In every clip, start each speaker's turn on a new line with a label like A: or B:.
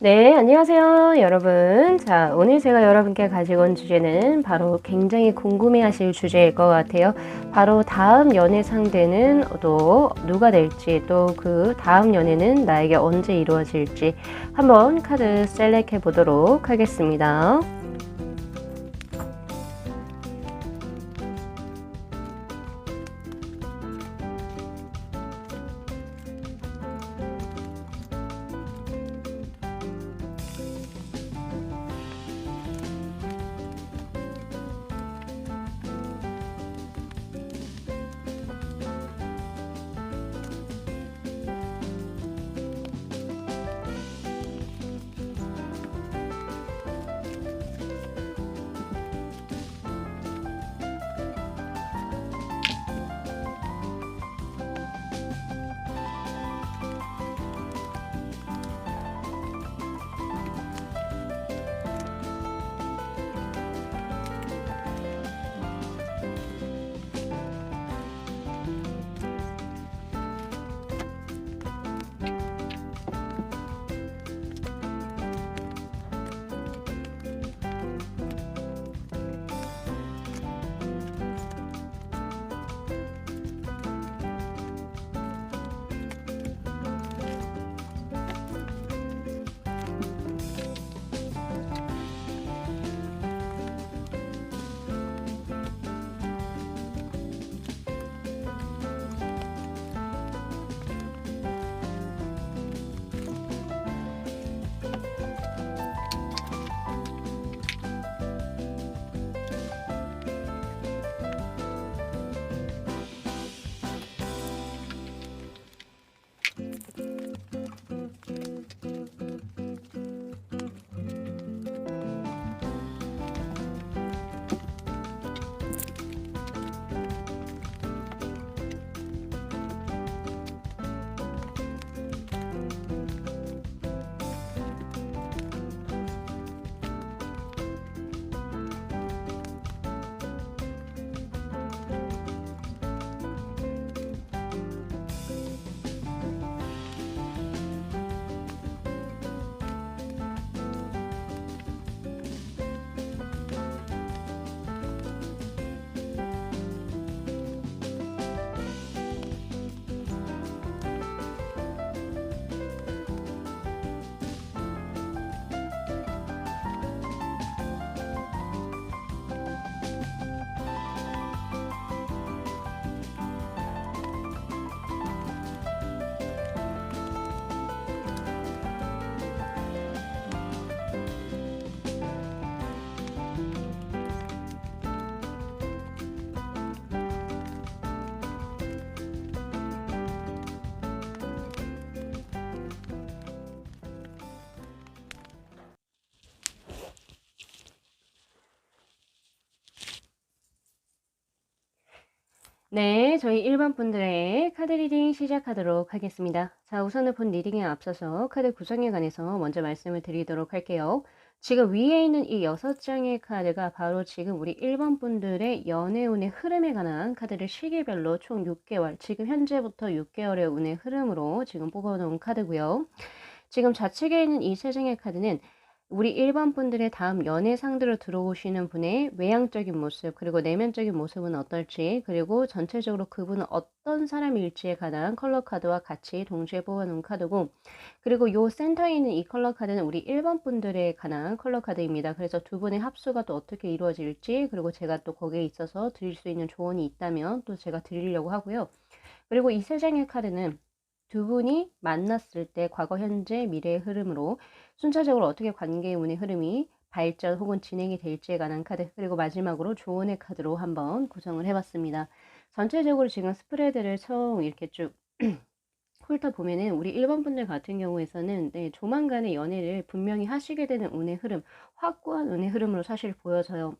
A: 네, 안녕하세요, 여러분. 자, 오늘 제가 여러분께 가지고 온 주제는 바로 굉장히 궁금해 하실 주제일 것 같아요. 바로 다음 연애 상대는 또 누가 될지, 또 그 다음 연애는 나에게 언제 이루어질지 한번 카드 셀렉해 보도록 하겠습니다. 네, 저희 1번 분들의 카드 리딩 시작하도록 하겠습니다. 자, 우선은 본 리딩에 앞서서 카드 구성에 관해서 먼저 말씀을 드리도록 할게요. 지금 위에 있는 이 6장의 카드가 바로 지금 우리 1번 분들의 연애운의 흐름에 관한 카드를 시기별로 총 6개월, 지금 현재부터 6개월의 운의 흐름으로 지금 뽑아놓은 카드고요. 지금 좌측에 있는 이 3장의 카드는 우리 1번 분들의 다음 연애 상대로 들어오시는 분의 외향적인 모습, 그리고 내면적인 모습은 어떨지, 그리고 전체적으로 그분은 어떤 사람일지에 관한 컬러 카드와 같이 동시에 뽑아놓은 카드고, 그리고 요 센터에 있는 이 컬러 카드는 우리 1번 분들에 관한 컬러 카드입니다. 그래서 두 분의 합수가 또 어떻게 이루어질지, 그리고 제가 또 거기에 있어서 드릴 수 있는 조언이 있다면 또 제가 드리려고 하고요. 그리고 이 3장의 카드는 두 분이 만났을 때 과거, 현재, 미래의 흐름으로 순차적으로 어떻게 관계의 운의 흐름이 발전 혹은 진행이 될지에 관한 카드, 그리고 마지막으로 조언의 카드로 한번 구성을 해봤습니다. 전체적으로 지금 스프레드를 처음 이렇게 쭉 훑어보면은 우리 1번 분들 같은 경우에서는 조만간의 연애를 분명히 하시게 되는 운의 흐름, 확고한 운의 흐름으로 사실 보여져요.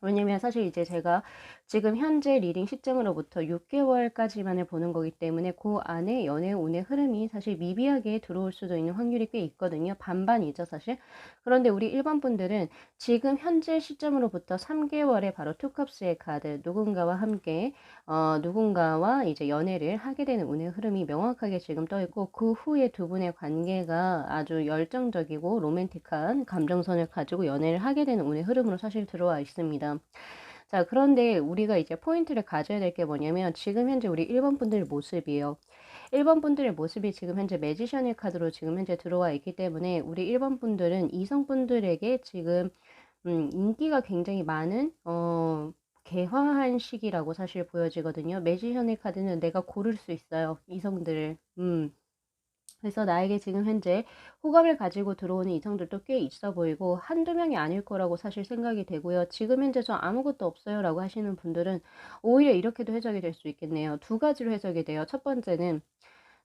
A: 왜냐면 사실 이제 제가 지금 현재 리딩 시점으로부터 6개월까지만을 보는 거기 때문에 그 안에 연애 운의 흐름이 사실 미비하게 들어올 수도 있는 확률이 꽤 있거든요. 반반이죠, 사실. 그런데 우리 1번 분들은 지금 현재 시점으로부터 3개월에 바로 투컵스의 카드, 누군가와 함께 누군가와 이제 연애를 하게 되는 운의 흐름이 명확하게 지금 떠 있고 그 후에 두 분의 관계가 아주 열정적이고 로맨틱한 감정선을 가지고 연애를 하게 되는 운의 흐름으로 사실 들어와 있습니다. 자, 그런데 우리가 이제 포인트를 가져야 될 게 뭐냐면 지금 현재 우리 1번 분들의 모습이에요. 1번 분들의 모습이 지금 현재 매지션의 카드로 지금 현재 들어와 있기 때문에 우리 1번 분들은 이성분들에게 지금 인기가 굉장히 많은 개화한 시기라고 사실 보여지거든요. 매지션의 카드는 내가 고를 수 있어요, 이성들을. 그래서 나에게 지금 현재 호감을 가지고 들어오는 이성들도 꽤 있어 보이고 한두 명이 아닐 거라고 사실 생각이 되고요. 지금 현재 저 아무것도 없어요 라고 하시는 분들은 오히려 이렇게도 해석이 될 수 있겠네요. 두 가지로 해석이 돼요. 첫 번째는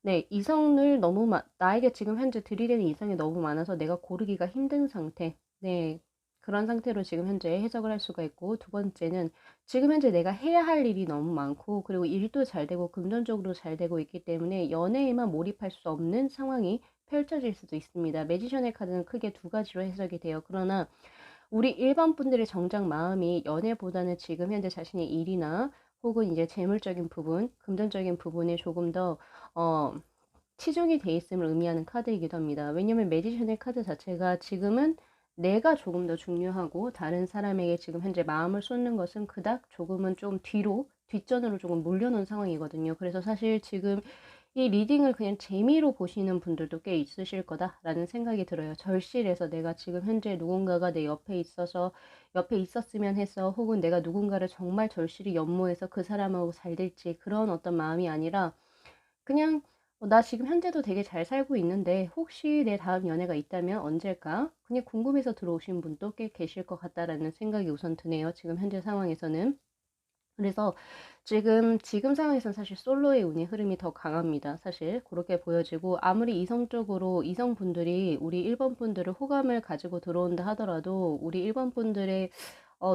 A: 네, 이성을 너무 나에게 지금 현재 들이대는 이성이 너무 많아서 내가 고르기가 힘든 상태. 네, 그런 상태로 지금 현재 해석을 할 수가 있고, 두 번째는 지금 현재 내가 해야 할 일이 너무 많고, 그리고 일도 잘 되고, 금전적으로 잘 되고 있기 때문에 연애에만 몰입할 수 없는 상황이 펼쳐질 수도 있습니다. 매지션의 카드는 크게 두 가지로 해석이 돼요. 그러나 우리 일반 분들의 정작 마음이 연애보다는 지금 현재 자신의 일이나 혹은 이제 재물적인 부분, 금전적인 부분에 조금 더 어, 치중이 돼 있음을 의미하는 카드이기도 합니다. 왜냐면 매지션의 카드 자체가 지금은 내가 조금 더 중요하고 다른 사람에게 지금 현재 마음을 쏟는 것은 그닥 조금은 좀 뒤로 뒷전으로 조금 물려놓은 상황이거든요. 그래서 사실 지금 이 리딩을 그냥 재미로 보시는 분들도 꽤 있으실 거다라는 생각이 들어요. 절실해서 내가 지금 현재 누군가가 내 옆에 있어서 옆에 있었으면 해서 혹은 내가 누군가를 정말 절실히 연모해서 그 사람하고 잘 될지 그런 어떤 마음이 아니라 그냥 나 지금 현재도 되게 잘 살고 있는데 혹시 내 다음 연애가 있다면 언제일까? 그냥 궁금해서 들어오신 분도 꽤 계실 것 같다라는 생각이 우선 드네요. 지금 현재 상황에서는. 그래서 지금 상황에서는 사실 솔로의 운의 흐름이 더 강합니다. 사실 그렇게 보여지고 아무리 이성적으로 이성분들이 우리 1번 분들을 호감을 가지고 들어온다 하더라도 우리 1번 분들의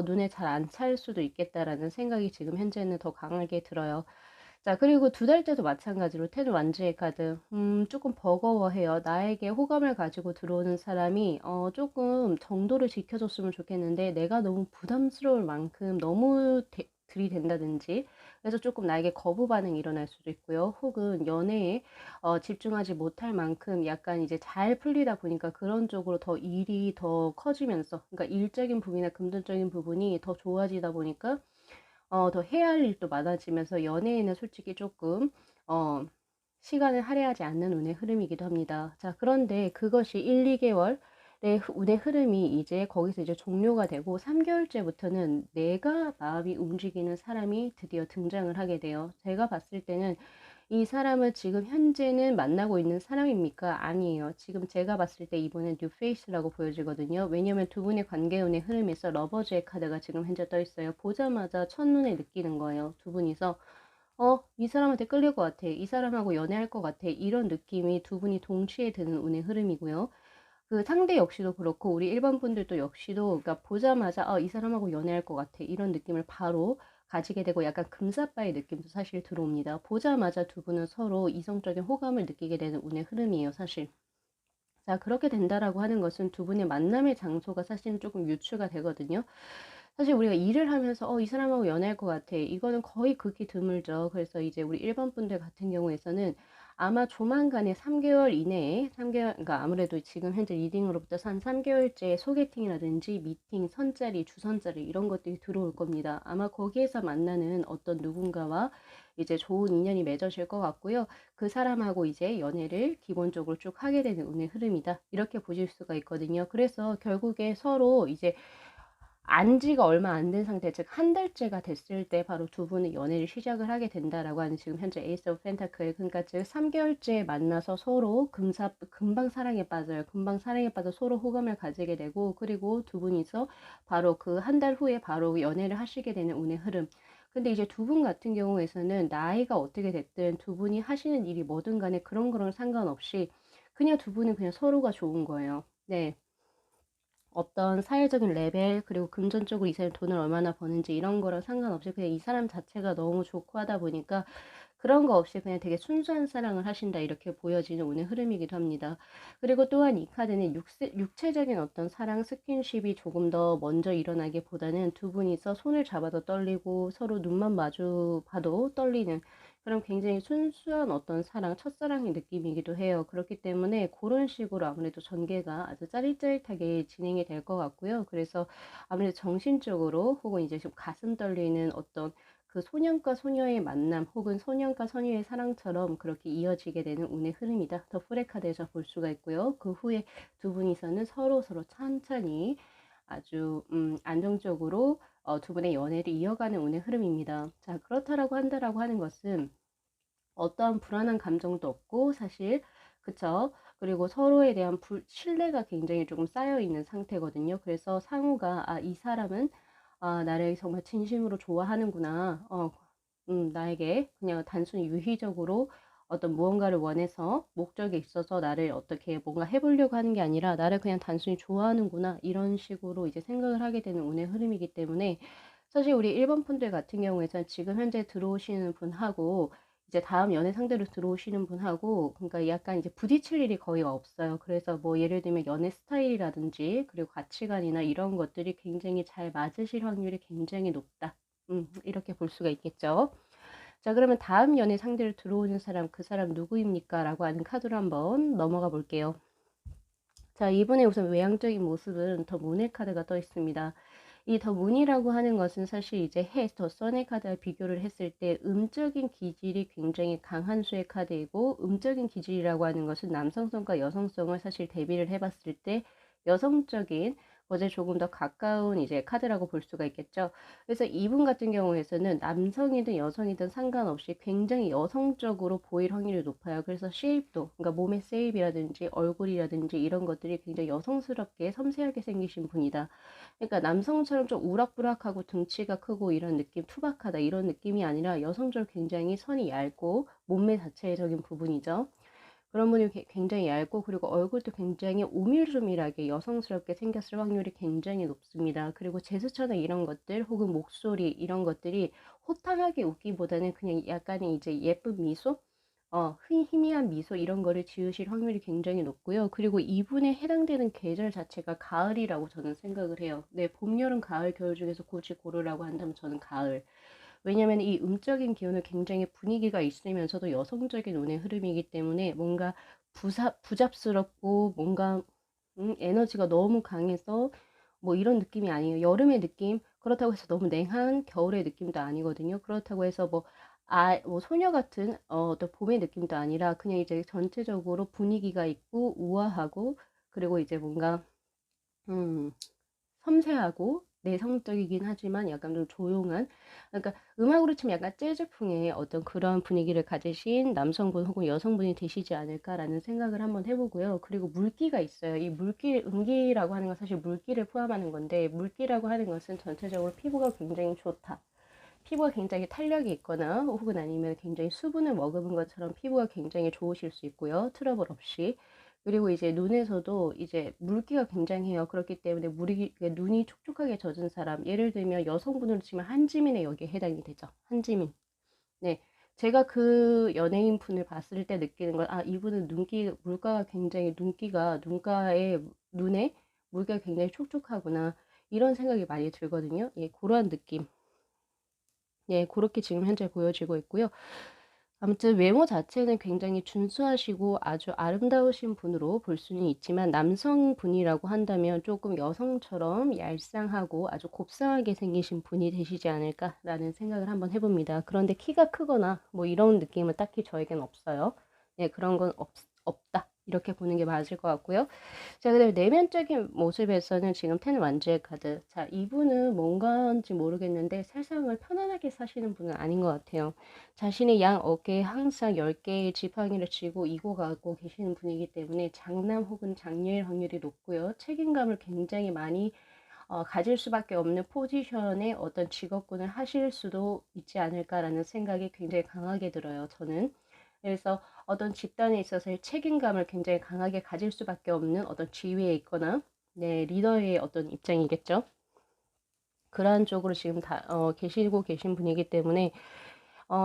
A: 눈에 잘 안 찰 수도 있겠다라는 생각이 지금 현재는 더 강하게 들어요. 자, 그리고 두 달째도 마찬가지로 텐 완즈의 카드. 조금 버거워해요. 나에게 호감을 가지고 들어오는 사람이 조금 정도를 지켜줬으면 좋겠는데 내가 너무 부담스러울 만큼 너무 들이댄다든지 그래서 조금 나에게 거부 반응이 일어날 수도 있고요. 혹은 연애에 집중하지 못할 만큼 약간 이제 잘 풀리다 보니까 그런 쪽으로 더 일이 더 커지면서 그러니까 일적인 부분이나 금전적인 부분이 더 좋아지다 보니까 더 해야 할 일도 많아지면서 연애에는 솔직히 조금 어 시간을 할애하지 않는 운의 흐름이기도 합니다. 자, 그런데 그것이 1-2개월의 운의 흐름이 이제 거기서 이제 종료가 되고 3개월째부터는 내가 마음이 움직이는 사람이 드디어 등장을 하게 돼요. 제가 봤을 때는 이 사람은 지금 현재는 만나고 있는 사람입니까? 아니에요. 지금 제가 봤을 때 이분은 뉴페이스라고 보여지거든요. 왜냐면 두 분의 관계운의 흐름에서 러버즈의 카드가 지금 현재 떠 있어요. 보자마자 첫눈에 느끼는 거예요. 두 분이서 이 사람한테 끌릴 것 같아. 이 사람하고 연애할 것 같아. 이런 느낌이 두 분이 동시에 드는 운의 흐름이고요. 그 상대 역시도 그렇고 우리 일반 분들도 역시도 그러니까 보자마자 이 사람하고 연애할 것 같아. 이런 느낌을 바로 가지게 되고 약간 금사빠의 느낌도 사실 들어옵니다. 보자마자 두 분은 서로 이성적인 호감을 느끼게 되는 운의 흐름이에요, 사실. 자, 그렇게 된다라고 하는 것은 두 분의 만남의 장소가 사실은 조금 유추가 되거든요. 사실 우리가 일을 하면서 이 사람하고 연애할 것 같아. 이거는 거의 극히 드물죠. 그래서 이제 우리 일반 분들 같은 경우에서는 아마 조만간에 3개월 이내에 3개월 그러니까 아무래도 지금 현재 리딩으로부터 한 3개월째 소개팅이라든지 미팅, 선자리, 주선자리 이런 것들이 들어올 겁니다. 아마 거기에서 만나는 어떤 누군가와 이제 좋은 인연이 맺어질 것 같고요. 그 사람하고 이제 연애를 기본적으로 쭉 하게 되는 운의 흐름이다. 이렇게 보실 수가 있거든요. 그래서 결국에 서로 이제 안 지가 얼마 안 된 상태, 즉 한 달째가 됐을 때 바로 두 분은 연애를 시작을 하게 된다라고 하는 지금 현재 에이스 오브 펜타클, 그러니까 즉 3개월째 만나서 서로 금방 사랑에 빠져요. 금방 사랑에 빠져 서로 호감을 가지게 되고 그리고 두 분이서 바로 그 한 달 후에 바로 연애를 하시게 되는 운의 흐름. 근데 이제 두 분 같은 경우에서는 나이가 어떻게 됐든 두 분이 하시는 일이 뭐든 간에 그런 거랑 상관없이 그냥 두 분은 그냥 서로가 좋은 거예요. 네. 어떤 사회적인 레벨 그리고 금전적으로 이 사람이 돈을 얼마나 버는지 이런 거랑 상관없이 그냥 이 사람 자체가 너무 좋고 하다 보니까 그런 거 없이 그냥 되게 순수한 사랑을 하신다 이렇게 보여지는 오늘 흐름이기도 합니다. 그리고 또한 이 카드는 육체적인 어떤 사랑, 스킨십이 조금 더 먼저 일어나기보다는 두 분이서 손을 잡아도 떨리고 서로 눈만 마주 봐도 떨리는 그런 굉장히 순수한 어떤 사랑, 첫사랑의 느낌이기도 해요. 그렇기 때문에 그런 식으로 아무래도 전개가 아주 짜릿짜릿하게 진행이 될 것 같고요. 그래서 아무래도 정신적으로 혹은 이제 좀 가슴 떨리는 어떤 그 소년과 소녀의 만남 혹은 소년과 소녀의 사랑처럼 그렇게 이어지게 되는 운의 흐름이다. 더 프레카드에서 볼 수가 있고요. 그 후에 두 분이서는 서로서로 천천히 아주 안정적으로 두 분의 연애를 이어가는 운의 흐름입니다. 자, 그렇다라고 한다라고 하는 것은 어떠한 불안한 감정도 없고 사실 그쵸? 그리고 서로에 대한 신뢰가 굉장히 조금 쌓여 있는 상태거든요. 그래서 상호가 이 사람은 나를 정말 진심으로 좋아하는구나. 나에게 그냥 단순히 유희적으로 어떤 무언가를 원해서 목적이 있어서 나를 어떻게 뭔가 해보려고 하는 게 아니라 나를 그냥 단순히 좋아하는구나. 이런 식으로 이제 생각을 하게 되는 운의 흐름이기 때문에 사실 우리 1번 분들 같은 경우에는 지금 현재 들어오시는 분하고 이제 다음 연애 상대로 들어오시는 분하고 그러니까 약간 이제 부딪힐 일이 거의 없어요. 그래서 뭐 예를 들면 연애 스타일이라든지 그리고 가치관이나 이런 것들이 굉장히 잘 맞으실 확률이 굉장히 높다. 이렇게 볼 수가 있겠죠. 자, 그러면 다음 연애 상대로 들어오는 사람, 그 사람 누구입니까? 라고 하는 카드로 한번 넘어가 볼게요. 자, 이번에 우선 외향적인 모습은 더 문의 카드가 떠 있습니다. 이 더 문이라고 하는 것은 사실 이제 더 선의 카드와 비교를 했을 때 음적인 기질이 굉장히 강한 수의 카드이고 음적인 기질이라고 하는 것은 남성성과 여성성을 사실 대비를 해봤을 때 여성적인 것에 조금 더 가까운 이제 카드라고 볼 수가 있겠죠. 그래서 이분 같은 경우에서는 남성이든 여성이든 상관없이 굉장히 여성적으로 보일 확률이 높아요. 그래서 쉐입도, 그러니까 몸의 쉐입이라든지 얼굴이라든지 이런 것들이 굉장히 여성스럽게 섬세하게 생기신 분이다. 그러니까 남성처럼 좀 우락부락하고 등치가 크고 이런 느낌, 투박하다 이런 느낌이 아니라 여성적으로 굉장히 선이 얇고 몸매 자체적인 부분이죠. 그런 분이 굉장히 얇고 그리고 얼굴도 굉장히 오밀조밀하게 여성스럽게 생겼을 확률이 굉장히 높습니다. 그리고 제스처나 이런 것들 혹은 목소리 이런 것들이 호탕하게 웃기보다는 그냥 약간의 이제 예쁜 미소? 희미한 미소 이런 거를 지으실 확률이 굉장히 높고요. 그리고 이분에 해당되는 계절 자체가 가을이라고 저는 생각을 해요. 네, 봄, 여름, 가을, 겨울 중에서 굳이 고르라고 한다면 저는 가을. 왜냐면 이 음적인 기운을 굉장히 분위기가 있으면서도 여성적인 운의 흐름이기 때문에 뭔가 부잡스럽고 뭔가 에너지가 너무 강해서 뭐 이런 느낌이 아니에요. 여름의 느낌 그렇다고 해서 너무 냉한 겨울의 느낌도 아니거든요. 그렇다고 해서 뭐 소녀 같은 어떤 봄의 느낌도 아니라 그냥 이제 전체적으로 분위기가 있고 우아하고 그리고 이제 뭔가 음 섬세하고 내성적이긴 하지만 약간 좀 조용한 그러니까 음악으로 치면 약간 재즈풍의 어떤 그런 분위기를 가지신 남성분 혹은 여성분이 되시지 않을까라는 생각을 한번 해 보고요. 그리고 물기가 있어요. 이 물기 음기라고 하는 건 사실 물기를 포함하는 건데 물기라고 하는 것은 전체적으로 피부가 굉장히 좋다. 피부가 굉장히 탄력이 있거나 혹은 아니면 굉장히 수분을 머금은 것처럼 피부가 굉장히 좋으실 수 있고요. 트러블 없이. 그리고 이제 눈에서도 이제 물기가 굉장해요. 그렇기 때문에 눈이 촉촉하게 젖은 사람, 예를 들면 여성분으로 치면 한지민의 여기에 해당이 되죠. 한지민. 네. 제가 그 연예인 분을 봤을 때 느끼는 건, 이분은 물가가 굉장히, 눈가에, 눈에 물기가 굉장히 촉촉하구나. 이런 생각이 많이 들거든요. 예, 그러한 느낌. 예, 그렇게 지금 현재 보여지고 있고요. 아무튼 외모 자체는 굉장히 준수하시고 아주 아름다우신 분으로 볼 수는 있지만 남성분이라고 한다면 조금 여성처럼 얄쌍하고 아주 곱상하게 생기신 분이 되시지 않을까라는 생각을 한번 해봅니다. 그런데 키가 크거나 뭐 이런 느낌은 딱히 저에겐 없어요. 네, 그런 건 없다. 이렇게 보는 게 맞을 것 같고요. 자, 그다음에 내면적인 모습에서는 지금 텐 완주의 카드. 자, 이분은 뭔가인지 모르겠는데 세상을 편안하게 사시는 분은 아닌 것 같아요. 자신의 양 어깨에 항상 10개의 지팡이를 쥐고 이고 가고 계시는 분이기 때문에 장남 혹은 장녀일 확률이 높고요. 책임감을 굉장히 많이 가질 수밖에 없는 포지션의 어떤 직업군을 하실 수도 있지 않을까라는 생각이 굉장히 강하게 들어요. 저는. 그래서 어떤 집단에 있어서의 책임감을 굉장히 강하게 가질 수밖에 없는 어떤 지위에 있거나 네, 리더의 어떤 입장이겠죠. 그러한 쪽으로 지금 계시고 계신 분이기 때문에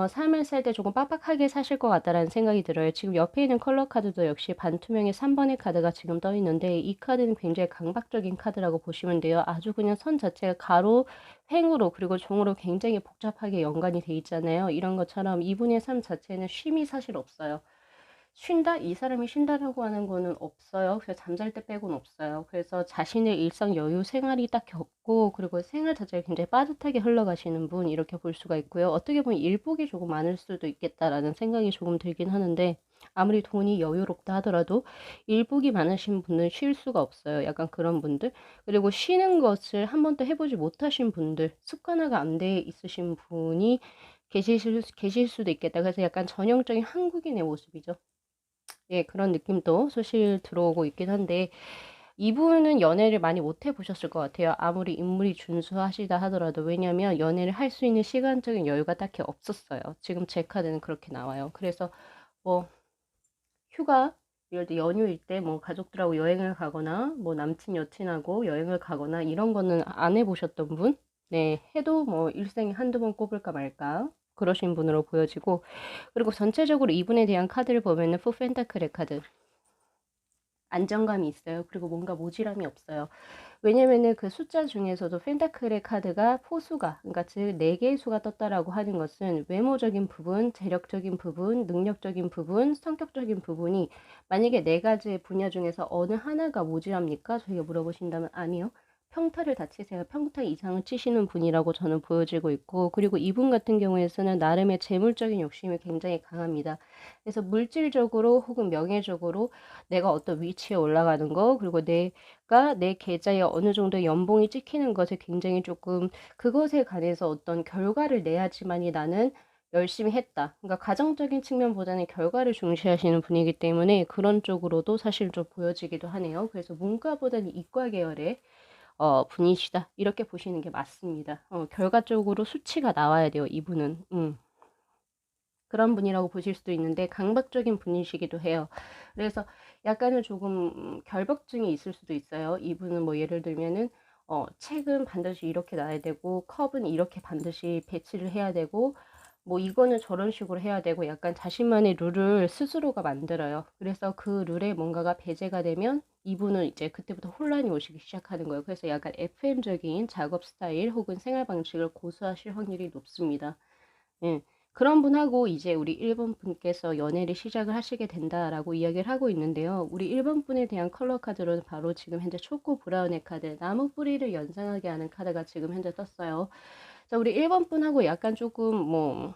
A: 삶을 살 때 조금 빡빡하게 사실 것 같다라는 생각이 들어요. 지금 옆에 있는 컬러 카드도 역시 반투명의 3 번의 카드가 지금 떠 있는데 이 카드는 굉장히 강박적인 카드라고 보시면 돼요. 아주 그냥 선 자체가 가로, 횡으로 그리고 종으로 굉장히 복잡하게 연관이 돼 있잖아요. 이런 것처럼 이분의 삶 자체는 쉼이 사실 없어요. 쉰다? 이 사람이 쉰다라고 하는 거는 없어요. 그래서 잠잘 때 빼고는 없어요. 그래서 자신의 일상 여유 생활이 딱히 없고 그리고 생활 자체가 굉장히 빠듯하게 흘러가시는 분 이렇게 볼 수가 있고요. 어떻게 보면 일복이 조금 많을 수도 있겠다라는 생각이 조금 들긴 하는데 아무리 돈이 여유롭다 하더라도 일복이 많으신 분은 쉴 수가 없어요. 약간 그런 분들. 그리고 쉬는 것을 한 번도 해 보지 못하신 분들, 습관화가 안 돼 있으신 분이 계실 수도 있겠다. 그래서 약간 전형적인 한국인의 모습이죠. 예, 그런 느낌도 사실 들어오고 있긴 한데 이분은 연애를 많이 못해 보셨을 것 같아요. 아무리 인물이 준수하시다 하더라도. 왜냐면 연애를 할 수 있는 시간적인 여유가 딱히 없었어요. 지금 제 카드는 그렇게 나와요. 그래서 뭐 휴가 이럴 때 연휴일 때 뭐 가족들하고 여행을 가거나 뭐 남친 여친하고 여행을 가거나 이런 거는 안 해 보셨던 분? 네, 해도 뭐 일생에 한두 번 꼽을까 말까 그러신 분으로 보여지고 그리고 전체적으로 이분에 대한 카드를 보면은 푸 펜타클의 카드. 안정감이 있어요. 그리고 뭔가 모질함이 없어요. 왜냐면은 그 숫자 중에서도 펜타클의 카드가 포수가, 그러니까 즉 4개의 수가 떴다라고 하는 것은 외모적인 부분, 재력적인 부분, 능력적인 부분, 성격적인 부분이 만약에 4가지의 분야 중에서 어느 하나가 모질합니까? 저희가 물어보신다면 아니요. 평타를 다 치세요. 평타 이상을 치시는 분이라고 저는 보여지고 있고 그리고 이분 같은 경우에서는 나름의 재물적인 욕심이 굉장히 강합니다. 그래서 물질적으로 혹은 명예적으로 내가 어떤 위치에 올라가는 거 그리고 내가 내 계좌에 어느 정도 연봉이 찍히는 것에 굉장히 조금 그것에 관해서 어떤 결과를 내야지만이 나는 열심히 했다. 그러니까 가정적인 측면보다는 결과를 중시하시는 분이기 때문에 그런 쪽으로도 사실 좀 보여지기도 하네요. 그래서 문과보다는 이과 계열의 분이시다. 이렇게 보시는 게 맞습니다. 결과적으로 수치가 나와야 돼요, 이분은. 그런 분이라고 보실 수도 있는데 강박적인 분이시기도 해요. 그래서 약간은 조금 결벽증이 있을 수도 있어요. 이분은 뭐 예를 들면은 책은 반드시 이렇게 놔야 되고 컵은 이렇게 반드시 배치를 해야 되고 뭐 이거는 저런 식으로 해야 되고 약간 자신만의 룰을 스스로가 만들어요. 그래서 그 룰에 뭔가가 배제가 되면 이분은 이제 그때부터 혼란이 오시기 시작하는 거예요. 그래서 약간 FM적인 작업 스타일 혹은 생활 방식을 고수하실 확률이 높습니다. 예. 그런 분하고 이제 우리 1번 분께서 연애를 시작을 하시게 된다라고 이야기를 하고 있는데요. 우리 1번 분에 대한 컬러 카드로는 바로 지금 현재 초코 브라운의 카드, 나무 뿌리를 연상하게 하는 카드가 지금 현재 떴어요. 자, 우리 1번 분하고 약간 조금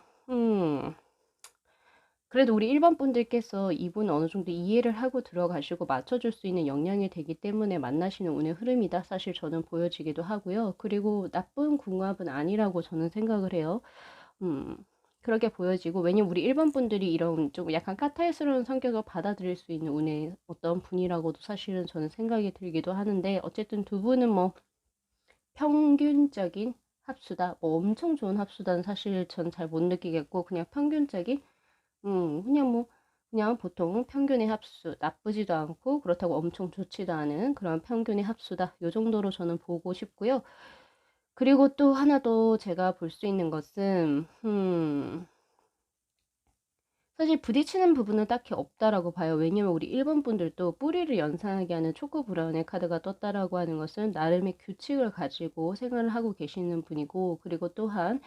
A: 그래도 우리 1번 분들께서 이분 어느 정도 이해를 하고 들어가시고 맞춰줄 수 있는 역량이 되기 때문에 만나시는 운의 흐름이다. 사실 저는 보여지기도 하고요. 그리고 나쁜 궁합은 아니라고 저는 생각을 해요. 음. 그렇게 보여지고 왜냐면 우리 1번 분들이 이런 좀 약간 까탈스러운 성격을 받아들일 수 있는 운의 어떤 분이라고도 사실은 저는 생각이 들기도 하는데 어쨌든 두 분은 뭐 평균적인 합수다. 뭐 엄청 좋은 합수다는 사실 전 잘 못 느끼겠고 그냥 평균적인 그냥 뭐 그냥 보통 평균의 합수 나쁘지도 않고 그렇다고 엄청 좋지도 않은 그런 평균의 합수다. 요 정도로 저는 보고 싶고요. 그리고 또 하나 더 제가 볼 수 있는 것은 사실 부딪히는 부분은 딱히 없다라고 봐요. 왜냐면 우리 1번 분들도 뿌리를 연상하게 하는 초코 브라운의 카드가 떴다라고 하는 것은 나름의 규칙을 가지고 생활을 하고 계시는 분이고 그리고 또한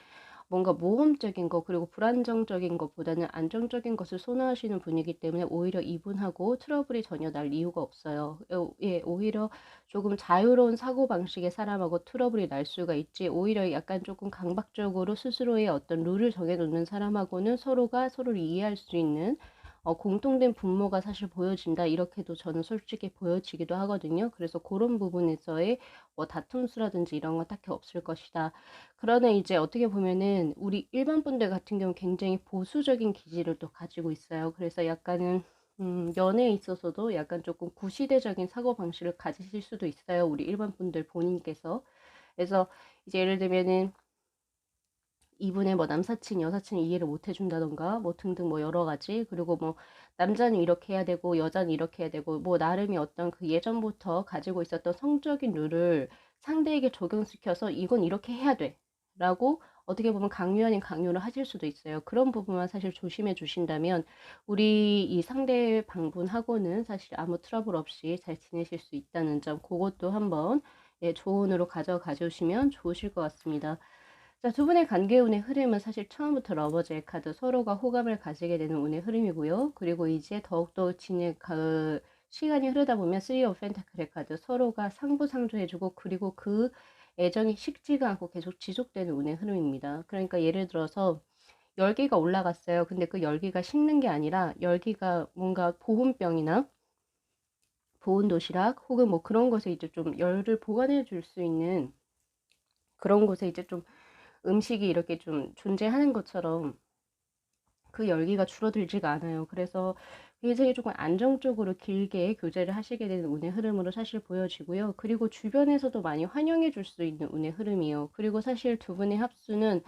A: 뭔가 모험적인 거 그리고 불안정적인 것보다는 안정적인 것을 선호하시는 분이기 때문에 오히려 이분하고 트러블이 전혀 날 이유가 없어요. 예, 오히려 조금 자유로운 사고방식의 사람하고 트러블이 날 수가 있지 오히려 약간 조금 강박적으로 스스로의 어떤 룰을 정해놓는 사람하고는 서로가 서로를 이해할 수 있는 공통된 분모가 사실 보여진다. 이렇게도 저는 솔직히 보여지기도 하거든요. 그래서 그런 부분에서의 뭐 다툼수라든지 이런 건 딱히 없을 것이다. 그러나 이제 어떻게 보면은 우리 일반 분들 같은 경우 굉장히 보수적인 기질을 또 가지고 있어요. 그래서 약간은 연애에 있어서도 약간 조금 구시대적인 사고방식을 가지실 수도 있어요. 우리 일반 분들 본인께서. 그래서 이제 예를 들면은 이분의 뭐 남사친, 여사친이 이해를 못 해준다던가 뭐 등등 뭐 여러 가지 그리고 뭐 남자는 이렇게 해야 되고 여자는 이렇게 해야 되고 뭐 나름의 어떤 그 예전부터 가지고 있었던 성적인 룰을 상대에게 적용시켜서 이건 이렇게 해야 돼 라고 어떻게 보면 강요 아닌 강요를 하실 수도 있어요. 그런 부분만 사실 조심해 주신다면 우리 이 상대방분하고는 사실 아무 트러블 없이 잘 지내실 수 있다는 점, 고것도 한번 예 조언으로 가져가 주시면 좋으실 것 같습니다. 자, 두 분의 관계 운의 흐름은 사실 처음부터 러버즈의 카드, 서로가 호감을 가지게 되는 운의 흐름이고요. 그리고 이제 더욱더 시간이 흐르다 보면 쓰리 오브 펜타클의 카드, 서로가 상부상조해 주고 그리고 그 애정이 식지가 않고 계속 지속되는 운의 흐름입니다. 그러니까 예를 들어서 열기가 올라갔어요. 근데 그 열기가 식는 게 아니라 열기가 뭔가 보온병이나 보온 도시락 혹은 뭐 그런 것에 이제 좀 열을 보관해 줄 수 있는 그런 곳에 이제 좀 음식이 이렇게 좀 존재하는 것처럼 그 열기가 줄어들지가 않아요. 그래서 굉장히 조금 안정적으로 길게 교제를 하시게 되는 운의 흐름으로 사실 보여지고요. 그리고 주변에서도 많이 환영해 줄 수 있는 운의 흐름이에요. 그리고 사실 두 분의 합수는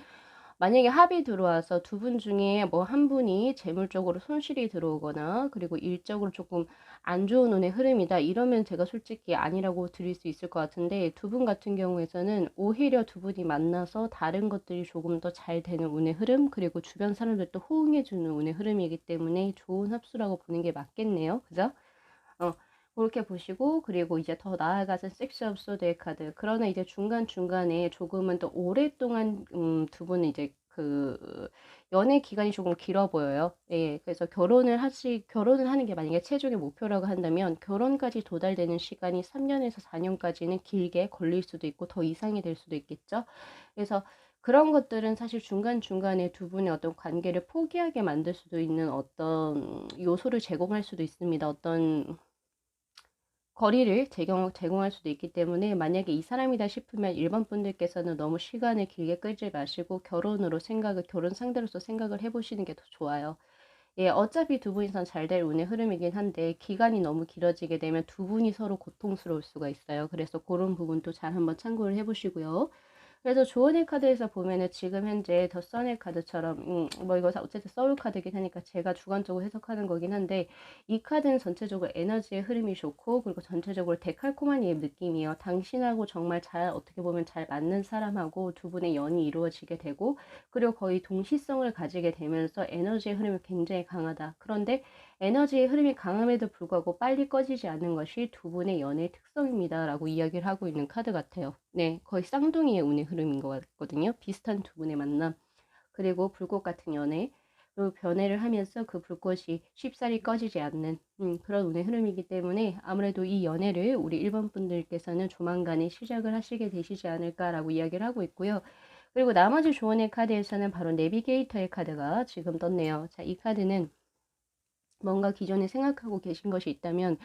A: 만약에 합이 들어와서 두 분 중에 뭐 한 분이 재물적으로 손실이 들어오거나 그리고 일적으로 조금 안 좋은 운의 흐름이다 이러면 제가 솔직히 아니라고 드릴 수 있을 것 같은데, 두 분 같은 경우에서는 오히려 두 분이 만나서 다른 것들이 조금 더 잘 되는 운의 흐름, 그리고 주변 사람들도 호응해 주는 운의 흐름이기 때문에 좋은 합수라고 보는 게 맞겠네요. 그죠? 어, 그렇게 보시고, 그리고 이제 더 나아가서 섹시 오브 소드의 카드. 그러나 이제 중간중간에 조금은 더 오랫동안, 두 분은 이제 연애 기간이 조금 길어 보여요. 예, 그래서 결혼을 하는 게 만약에 최종의 목표라고 한다면, 결혼까지 도달되는 시간이 3년에서 4년까지는 길게 걸릴 수도 있고, 더 이상이 될 수도 있겠죠. 그래서 그런 것들은 사실 중간중간에 두 분의 어떤 관계를 포기하게 만들 수도 있는 어떤 요소를 제공할 수도 있습니다. 어떤 거리를 제공할 수도 있기 때문에, 만약에 이 사람이다 싶으면 일반 분들께서는 너무 시간을 길게 끌지 마시고 결혼 상대로서 생각을 해보시는 게 더 좋아요. 예, 어차피 두 분이선 잘 될 운의 흐름이긴 한데 기간이 너무 길어지게 되면 두 분이 서로 고통스러울 수가 있어요. 그래서 그런 부분도 잘 한번 참고를 해보시고요. 그래서 조언의 카드에서 보면은 지금 현재 더 선의 카드처럼 뭐 이거 어쨌든 서울 카드긴 하니까 제가 주관적으로 해석하는 거긴 한데, 이 카드는 전체적으로 에너지의 흐름이 좋고 그리고 전체적으로 데칼코마니의 느낌이에요. 당신하고 정말 잘 어떻게 보면 잘 맞는 사람하고 두 분의 연이 이루어지게 되고, 그리고 거의 동시성을 가지게 되면서 에너지의 흐름이 굉장히 강하다. 그런데 에너지의 흐름이 강함에도 불구하고 빨리 꺼지지 않는 것이 두 분의 연애의 특성입니다 라고 이야기를 하고 있는 카드 같아요. 네, 거의 쌍둥이의 운의 흐름인 것 같거든요. 비슷한 두 분의 만남, 그리고 불꽃 같은 연애, 그리고 변해를 하면서 그 불꽃이 쉽사리 꺼지지 않는 그런 운의 흐름이기 때문에 아무래도 이 연애를 우리 1번 분들께서는 조만간에 시작을 하시게 되시지 않을까라고 이야기를 하고 있고요. 그리고 나머지 조언의 카드에서는 바로 내비게이터의 카드가 지금 떴네요. 자, 이 카드는 뭔가 기존에 생각하고 계신 것이 있다면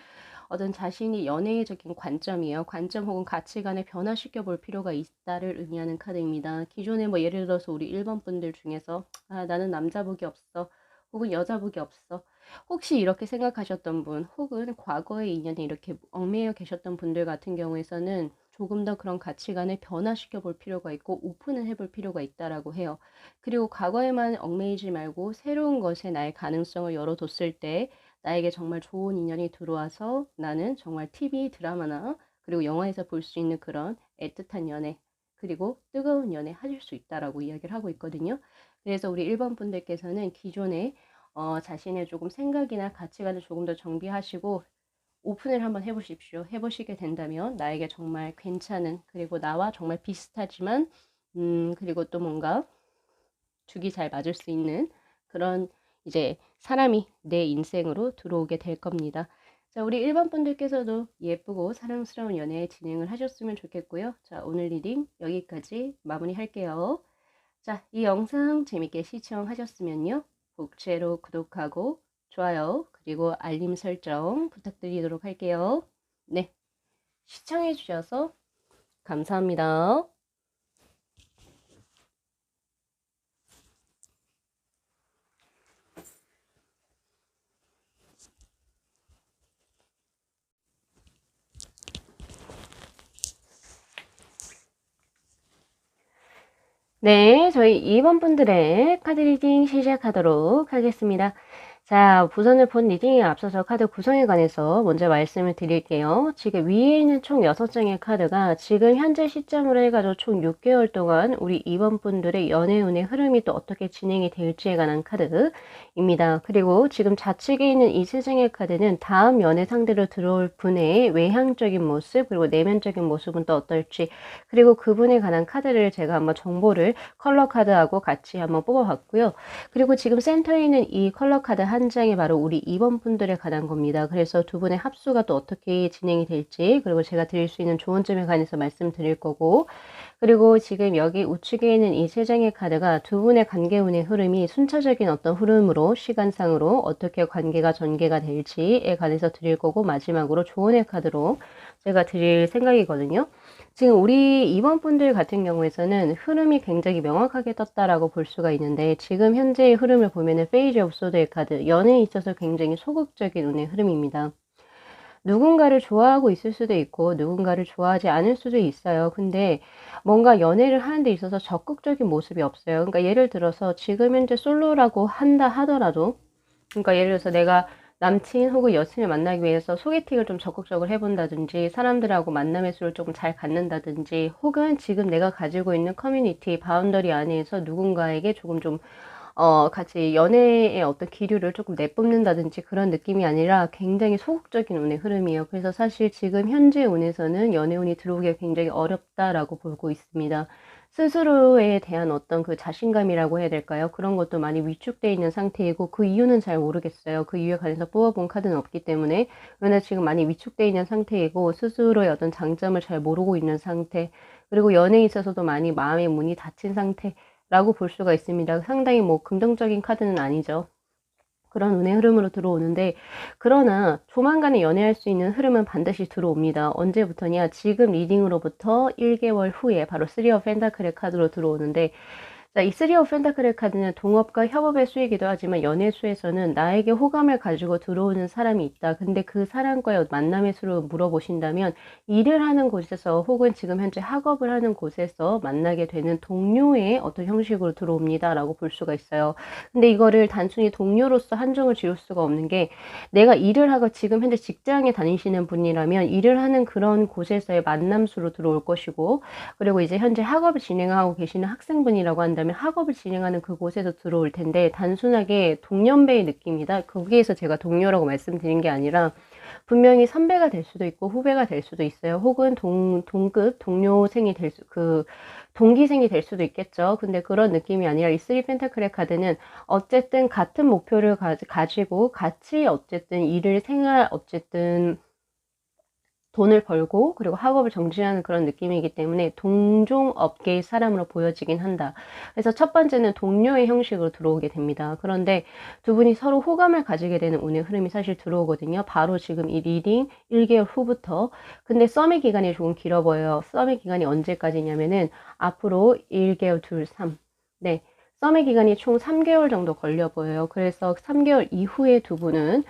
A: 어떤 자신이 연애적인 관점이에요. 관점 혹은 가치관을 변화시켜 볼 필요가 있다를 의미하는 카드입니다. 기존에 뭐 예를 들어서 우리 1번 분들 중에서 나는 남자복이 없어 혹은 여자복이 없어, 혹시 이렇게 생각하셨던 분, 혹은 과거의 인연에 이렇게 얽매여 계셨던 분들 같은 경우에서는 조금 더 그런 가치관을 변화시켜 볼 필요가 있고 오픈을 해볼 필요가 있다라고 해요. 그리고 과거에만 얽매이지 말고 새로운 것에 나의 가능성을 열어뒀을 때 나에게 정말 좋은 인연이 들어와서 나는 정말 TV, 드라마나 그리고 영화에서 볼 수 있는 그런 애틋한 연애, 그리고 뜨거운 연애 하실 수 있다라고 이야기를 하고 있거든요. 그래서 우리 1번 분들께서는 기존에 자신의 조금 생각이나 가치관을 조금 더 정비하시고 오픈을 한번 해보십시오. 해보시게 된다면 나에게 정말 괜찮은, 그리고 나와 정말 비슷하지만 그리고 또 뭔가 죽이 잘 맞을 수 있는 그런 이제 사람이 내 인생으로 들어오게 될 겁니다. 자, 우리 1번 분들께서도 예쁘고 사랑스러운 연애 진행을 하셨으면 좋겠고요. 자, 오늘 리딩 여기까지 마무리할게요. 자, 이 영상 재밌게 시청하셨으면요, 복제로 구독하고 좋아요 그리고 알림 설정 부탁드리도록 할게요. 네, 시청해 주셔서 감사합니다. 네, 저희 2번 분들의 카드 리딩 시작하도록 하겠습니다. 자, 우선은 본 리딩에 앞서서 카드 구성에 관해서 먼저 말씀을 드릴게요. 지금 위에 있는 총 6장의 카드가 지금 현재 시점으로 해가지고 총 6개월 동안 우리 2번 분들의 연애운의 흐름이 또 어떻게 진행이 될지에 관한 카드입니다. 그리고 지금 좌측에 있는 이 3장의 카드는 다음 연애 상대로 들어올 분의 외향적인 모습, 그리고 내면적인 모습은 또 어떨지, 그리고 그분에 관한 카드를 제가 한번 정보를 컬러 카드하고 같이 한번 뽑아봤고요. 그리고 지금 센터에 있는 이 컬러 카드 한 장이 바로 우리 2번 분들에 관한 겁니다. 그래서 두 분의 합수가 또 어떻게 진행이 될지, 그리고 제가 드릴 수 있는 조언점에 관해서 말씀드릴 거고, 그리고 지금 여기 우측에 있는 이 3장의 카드가 두 분의 관계운의 흐름이 순차적인 어떤 흐름으로 시간상으로 어떻게 관계가 전개가 될지에 관해서 드릴 거고, 마지막으로 조언의 카드로 제가 드릴 생각이거든요. 지금 우리 2번 분들 같은 경우에서는 흐름이 굉장히 명확하게 떴다라고 볼 수가 있는데, 지금 현재의 흐름을 보면은 페이지 오브 소드의 카드, 연애에 있어서 굉장히 소극적인 운의 흐름입니다. 누군가를 좋아하고 있을 수도 있고 누군가를 좋아하지 않을 수도 있어요. 근데 뭔가 연애를 하는 데 있어서 적극적인 모습이 없어요. 그러니까 예를 들어서 지금 현재 솔로라고 한다 하더라도, 그러니까 예를 들어서 내가 남친 혹은 여친을 만나기 위해서 소개팅을 좀 적극적으로 해본다든지, 사람들하고 만남의 수를 조금 잘 갖는다든지, 혹은 지금 내가 가지고 있는 커뮤니티 바운더리 안에서 누군가에게 조금 좀 같이 연애의 어떤 기류를 조금 내뿜는다든지 그런 느낌이 아니라 굉장히 소극적인 운의 흐름이에요. 그래서 사실 지금 현재 운에서는 연애운이 들어오기가 굉장히 어렵다라고 보고 있습니다. 스스로에 대한 어떤 그 자신감이라고 해야 될까요? 그런 것도 많이 위축되어 있는 상태이고, 그 이유는 잘 모르겠어요. 그 이유에 관해서 뽑아본 카드는 없기 때문에. 그러나 지금 많이 위축되어 있는 상태이고, 스스로의 어떤 장점을 잘 모르고 있는 상태, 그리고 연애에 있어서도 많이 마음의 문이 닫힌 상태 라고 볼 수가 있습니다. 상당히 뭐 긍정적인 카드는 아니죠. 그런 운의 흐름으로 들어오는데, 그러나 조만간에 연애할 수 있는 흐름은 반드시 들어옵니다. 언제부터냐? 지금 리딩으로부터 1개월 후에 바로 3 of 펜타클의 카드로 들어오는데, 자, 이 3 오브 펜타클의 카드는 동업과 협업의 수이기도 하지만, 연애 수에서는 나에게 호감을 가지고 들어오는 사람이 있다. 근데 그 사람과의 만남의 수를 물어보신다면, 일을 하는 곳에서 혹은 지금 현재 학업을 하는 곳에서 만나게 되는 동료의 어떤 형식으로 들어옵니다 라고 볼 수가 있어요. 근데 이거를 단순히 동료로서 한정을 지을 수가 없는 게, 내가 일을 하고 지금 현재 직장에 다니시는 분이라면 일을 하는 그런 곳에서의 만남 수로 들어올 것이고, 그리고 이제 현재 학업을 진행하고 계시는 학생분이라고 한다면 학업을 진행하는 그곳에서 들어올 텐데, 단순하게 동년배의 느낌이다. 거기에서 제가 동료라고 말씀드린 게 아니라 분명히 선배가 될 수도 있고 후배가 될 수도 있어요. 혹은 동급 동료생이 동기생이 될 수도 있겠죠. 근데 그런 느낌이 아니라 이 3 펜타클의 카드는 어쨌든 같은 목표를 가지고 같이 어쨌든 일을 어쨌든 돈을 벌고 그리고 학업을 정진하는 그런 느낌이기 때문에 동종 업계의 사람으로 보여지긴 한다. 그래서 첫 번째는 동료의 형식으로 들어오게 됩니다. 그런데 두 분이 서로 호감을 가지게 되는 운의 흐름이 사실 들어오거든요. 바로 지금 이 리딩 1개월 후부터. 근데 썸의 기간이 조금 길어 보여요. 썸의 기간이 언제까지냐면은 앞으로 1개월, 2, 3. 네. 썸의 기간이 총 3개월 정도 걸려 보여요. 그래서 3개월 이후에 두 분은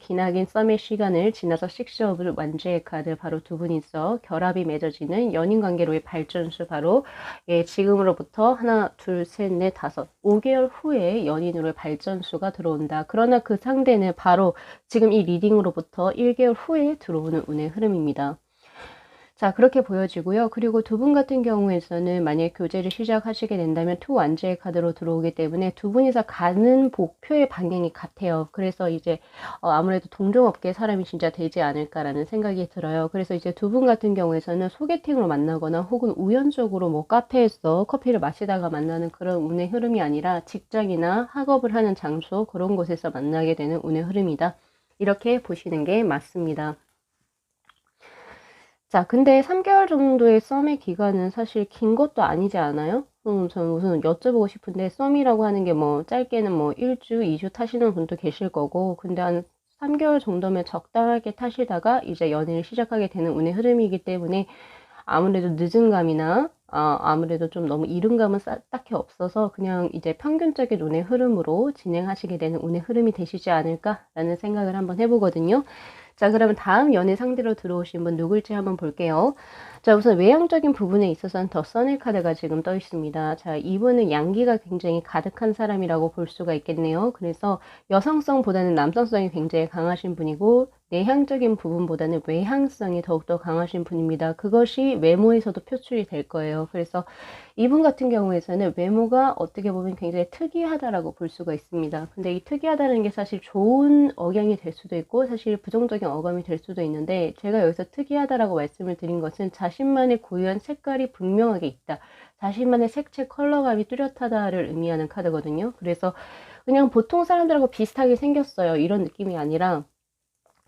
A: 기나긴 썸의 시간을 지나서 6 오브 완주의 카드, 바로 두 분이서 결합이 맺어지는 연인 관계로의 발전수, 바로 지금으로부터 하나, 둘, 셋, 넷, 다섯, 5개월 후에 연인으로의 발전수가 들어온다. 그러나 그 상대는 바로 지금 이 리딩으로부터 1개월 후에 들어오는 운의 흐름입니다. 자, 그렇게 보여지고요. 그리고 두 분 같은 경우에서는 만약에 교제를 시작하시게 된다면 투 완주의 카드로 들어오기 때문에 두 분이서 가는 목표의 방향이 같아요. 그래서 이제 아무래도 동종업계 사람이 진짜 되지 않을까라는 생각이 들어요. 그래서 이제 두 분 같은 경우에서는 소개팅으로 만나거나 혹은 우연적으로 뭐 카페에서 커피를 마시다가 만나는 그런 운의 흐름이 아니라 직장이나 학업을 하는 장소, 그런 곳에서 만나게 되는 운의 흐름이다. 이렇게 보시는 게 맞습니다. 자, 근데 3개월 정도의 썸의 기간은 사실 긴 것도 아니지 않아요? 저는 우선 여쭤보고 싶은데, 썸이라고 하는 게 뭐 짧게는 뭐 1주, 2주 타시는 분도 계실 거고, 근데 한 3개월 정도면 적당하게 타시다가 이제 연애를 시작하게 되는 운의 흐름이기 때문에, 아무래도 늦은 감이나 아무래도 좀 너무 이른 감은 딱히 없어서 그냥 이제 평균적인 운의 흐름으로 진행하시게 되는 운의 흐름이 되시지 않을까라는 생각을 한번 해보거든요. 자, 그러면 다음 연애 상대로 들어오신 분 누굴지 한번 볼게요. 자, 우선 외향적인 부분에 있어서는 더 선의 카드가 지금 떠 있습니다. 자, 이분은 양기가 굉장히 가득한 사람이라고 볼 수가 있겠네요. 그래서 여성성보다는 남성성이 굉장히 강하신 분이고 내향적인 부분보다는 외향성이 더욱더 강하신 분입니다. 그것이 외모에서도 표출이 될 거예요. 그래서 이분 같은 경우에서는 외모가 어떻게 보면 굉장히 특이하다라고 볼 수가 있습니다. 근데 이 특이하다는 게 사실 좋은 억양이 될 수도 있고 사실 부정적인 어감이 될 수도 있는데, 제가 여기서 특이하다라고 말씀을 드린 것은 자신만의 고유한 색깔이 분명하게 있다, 자신만의 색채 컬러감이 뚜렷하다를 의미하는 카드거든요. 그래서 그냥 보통 사람들하고 비슷하게 생겼어요, 이런 느낌이 아니라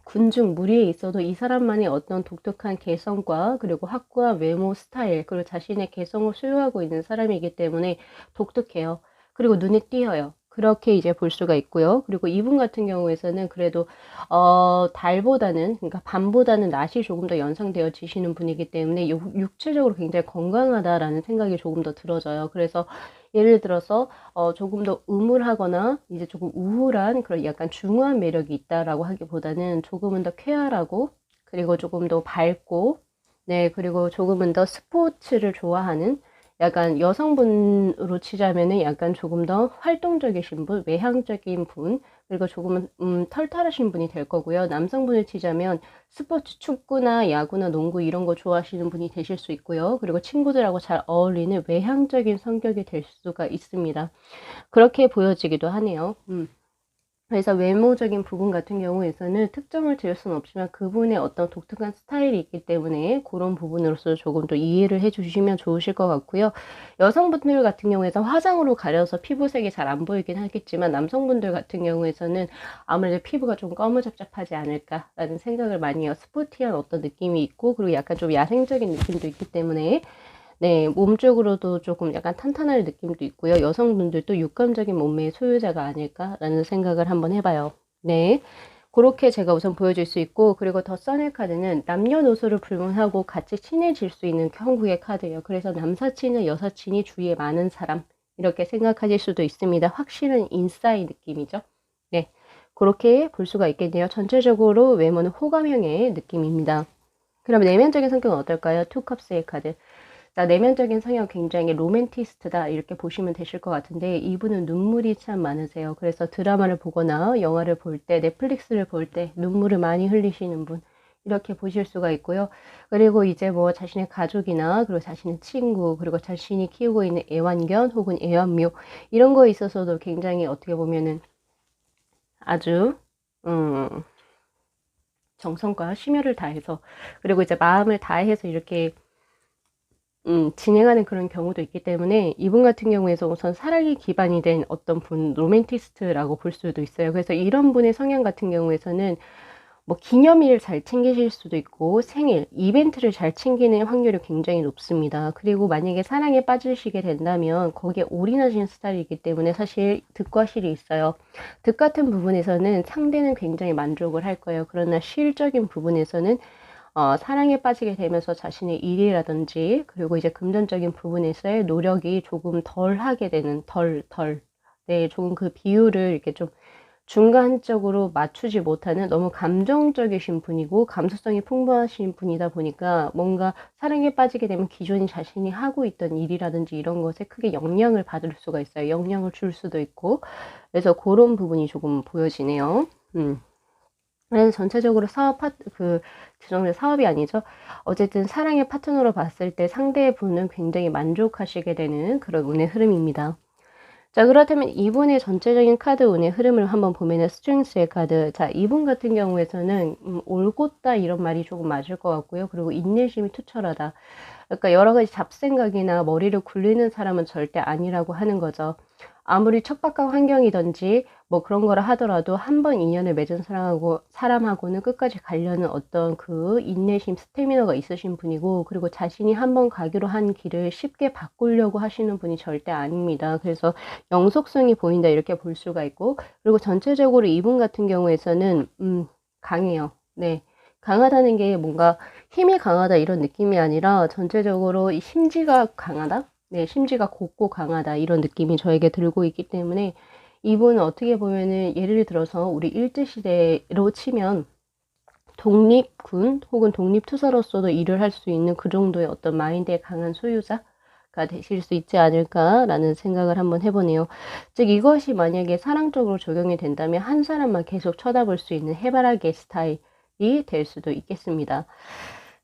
A: 군중 무리에 있어도 이 사람만의 어떤 독특한 개성과 그리고 확고한 외모 스타일, 그리고 자신의 개성을 소유하고 있는 사람이기 때문에 독특해요. 그리고 눈에 띄어요. 그렇게 이제 볼 수가 있고요. 그리고 이분 같은 경우에서는 그래도 달보다는, 그러니까 밤보다는 낮이 조금 더 연상되어지시는 분이기 때문에 육체적으로 굉장히 건강하다라는 생각이 조금 더 들어져요. 그래서 예를 들어서 조금 더 음울하거나 이제 조금 우울한 그런 약간 중후한 매력이 있다라고 하기보다는 조금은 더 쾌활하고, 그리고 조금 더 밝고, 네, 그리고 조금은 더 스포츠를 좋아하는, 약간 여성분으로 치자면은 약간 조금 더 활동적이신 분, 외향적인 분, 그리고 조금은 털털하신 분이 될 거고요. 남성분을 치자면 스포츠, 축구나 야구나 농구 이런 거 좋아하시는 분이 되실 수 있고요. 그리고 친구들하고 잘 어울리는 외향적인 성격이 될 수가 있습니다. 그렇게 보여지기도 하네요. 그래서 외모적인 부분 같은 경우에서는 특정을 지을 수는 없지만 그분의 어떤 독특한 스타일이 있기 때문에 그런 부분으로서 조금 더 이해를 해 주시면 좋으실 것 같고요. 여성분들 같은 경우에서 화장으로 가려서 피부색이 잘 안 보이긴 하겠지만 남성분들 같은 경우에서는 아무래도 피부가 좀 꺼무잡잡하지 않을까라는 생각을 많이 해요. 스포티한 어떤 느낌이 있고, 그리고 약간 좀 야생적인 느낌도 있기 때문에 네, 몸쪽으로도 조금 약간 탄탄할 느낌도 있고요. 여성분들도 육감적인 몸매의 소유자가 아닐까라는 생각을 한번 해봐요. 네, 그렇게 제가 우선 보여줄 수 있고, 그리고 더 써낼 카드는 남녀노소를 불문하고 같이 친해질 수 있는 형국의 카드예요. 그래서 남사친은 여사친이 주위에 많은 사람, 이렇게 생각하실 수도 있습니다. 확실한 인싸의 느낌이죠. 네, 그렇게 볼 수가 있겠네요. 전체적으로 외모는 호감형의 느낌입니다. 그럼 내면적인 성격은 어떨까요? 투컵스의 카드. 자, 내면적인 성향 굉장히 로맨티스트다, 이렇게 보시면 되실 것 같은데, 이분은 눈물이 참 많으세요. 그래서 드라마를 보거나 영화를 볼 때, 넷플릭스를 볼 때 눈물을 많이 흘리시는 분, 이렇게 보실 수가 있고요. 그리고 이제 뭐 자신의 가족이나 그리고 자신의 친구, 그리고 자신이 키우고 있는 애완견 혹은 애완묘, 이런 거에 있어서도 굉장히 어떻게 보면은 아주 정성과 심혈을 다해서, 그리고 이제 마음을 다해서 이렇게 진행하는 그런 경우도 있기 때문에 이분 같은 경우에서 우선 사랑이 기반이 된 어떤 분, 로맨티스트라고 볼 수도 있어요. 그래서 이런 분의 성향 같은 경우에서는 뭐 기념일을 잘 챙기실 수도 있고 생일, 이벤트를 잘 챙기는 확률이 굉장히 높습니다. 그리고 만약에 사랑에 빠지시게 된다면 거기에 올인하시는 스타일이기 때문에 사실 득과 실이 있어요. 득 같은 부분에서는 상대는 굉장히 만족을 할 거예요. 그러나 실적인 부분에서는 사랑에 빠지게 되면서 자신의 일이라든지 그리고 이제 금전적인 부분에서의 노력이 조금 덜 하게 되는, 네, 조금 그 비율을 이렇게 좀 중간적으로 맞추지 못하는 너무 감정적이신 분이고 감수성이 풍부하신 분이다 보니까 뭔가 사랑에 빠지게 되면 기존에 자신이 하고 있던 일이라든지 이런 것에 크게 영향을 받을 수가 있어요. 영향을 줄 수도 있고. 그래서 그런 부분이 조금 보여지네요. 그래서 전체적으로 죄송해요. 사업이 아니죠. 어쨌든 사랑의 파트너로 봤을 때 상대분은 굉장히 만족하시게 되는 그런 운의 흐름입니다. 자, 그렇다면 이분의 전체적인 카드 운의 흐름을 한번 보면은 스트렝스의 카드. 자, 이분 같은 경우에서는 올곧다 이런 말이 조금 맞을 것 같고요. 그리고 인내심이 투철하다. 그러니까 여러 가지 잡생각이나 머리를 굴리는 사람은 절대 아니라고 하는 거죠. 아무리 척박한 환경이든지 뭐 그런 거라 하더라도 한 번 인연을 맺은 사람하고는 끝까지 가려는 어떤 그 인내심, 스태미너가 있으신 분이고, 그리고 자신이 한 번 가기로 한 길을 쉽게 바꾸려고 하시는 분이 절대 아닙니다. 그래서 영속성이 보인다, 이렇게 볼 수가 있고, 그리고 전체적으로 이분 같은 경우에서는 강해요. 네. 강하다는 게 뭔가 힘이 강하다 이런 느낌이 아니라 전체적으로 이 심지가 강하다? 네, 심지가 곱고 강하다, 이런 느낌이 저에게 들고 있기 때문에 이분은 어떻게 보면은 예를 들어서 우리 일제시대로 치면 독립군 혹은 독립투사로서도 일을 할 수 있는 그 정도의 어떤 마인드에 강한 소유자가 되실 수 있지 않을까라는 생각을 한번 해보네요. 즉 이것이 만약에 사랑적으로 적용이 된다면 한 사람만 계속 쳐다볼 수 있는 해바라기 스타일이 될 수도 있겠습니다.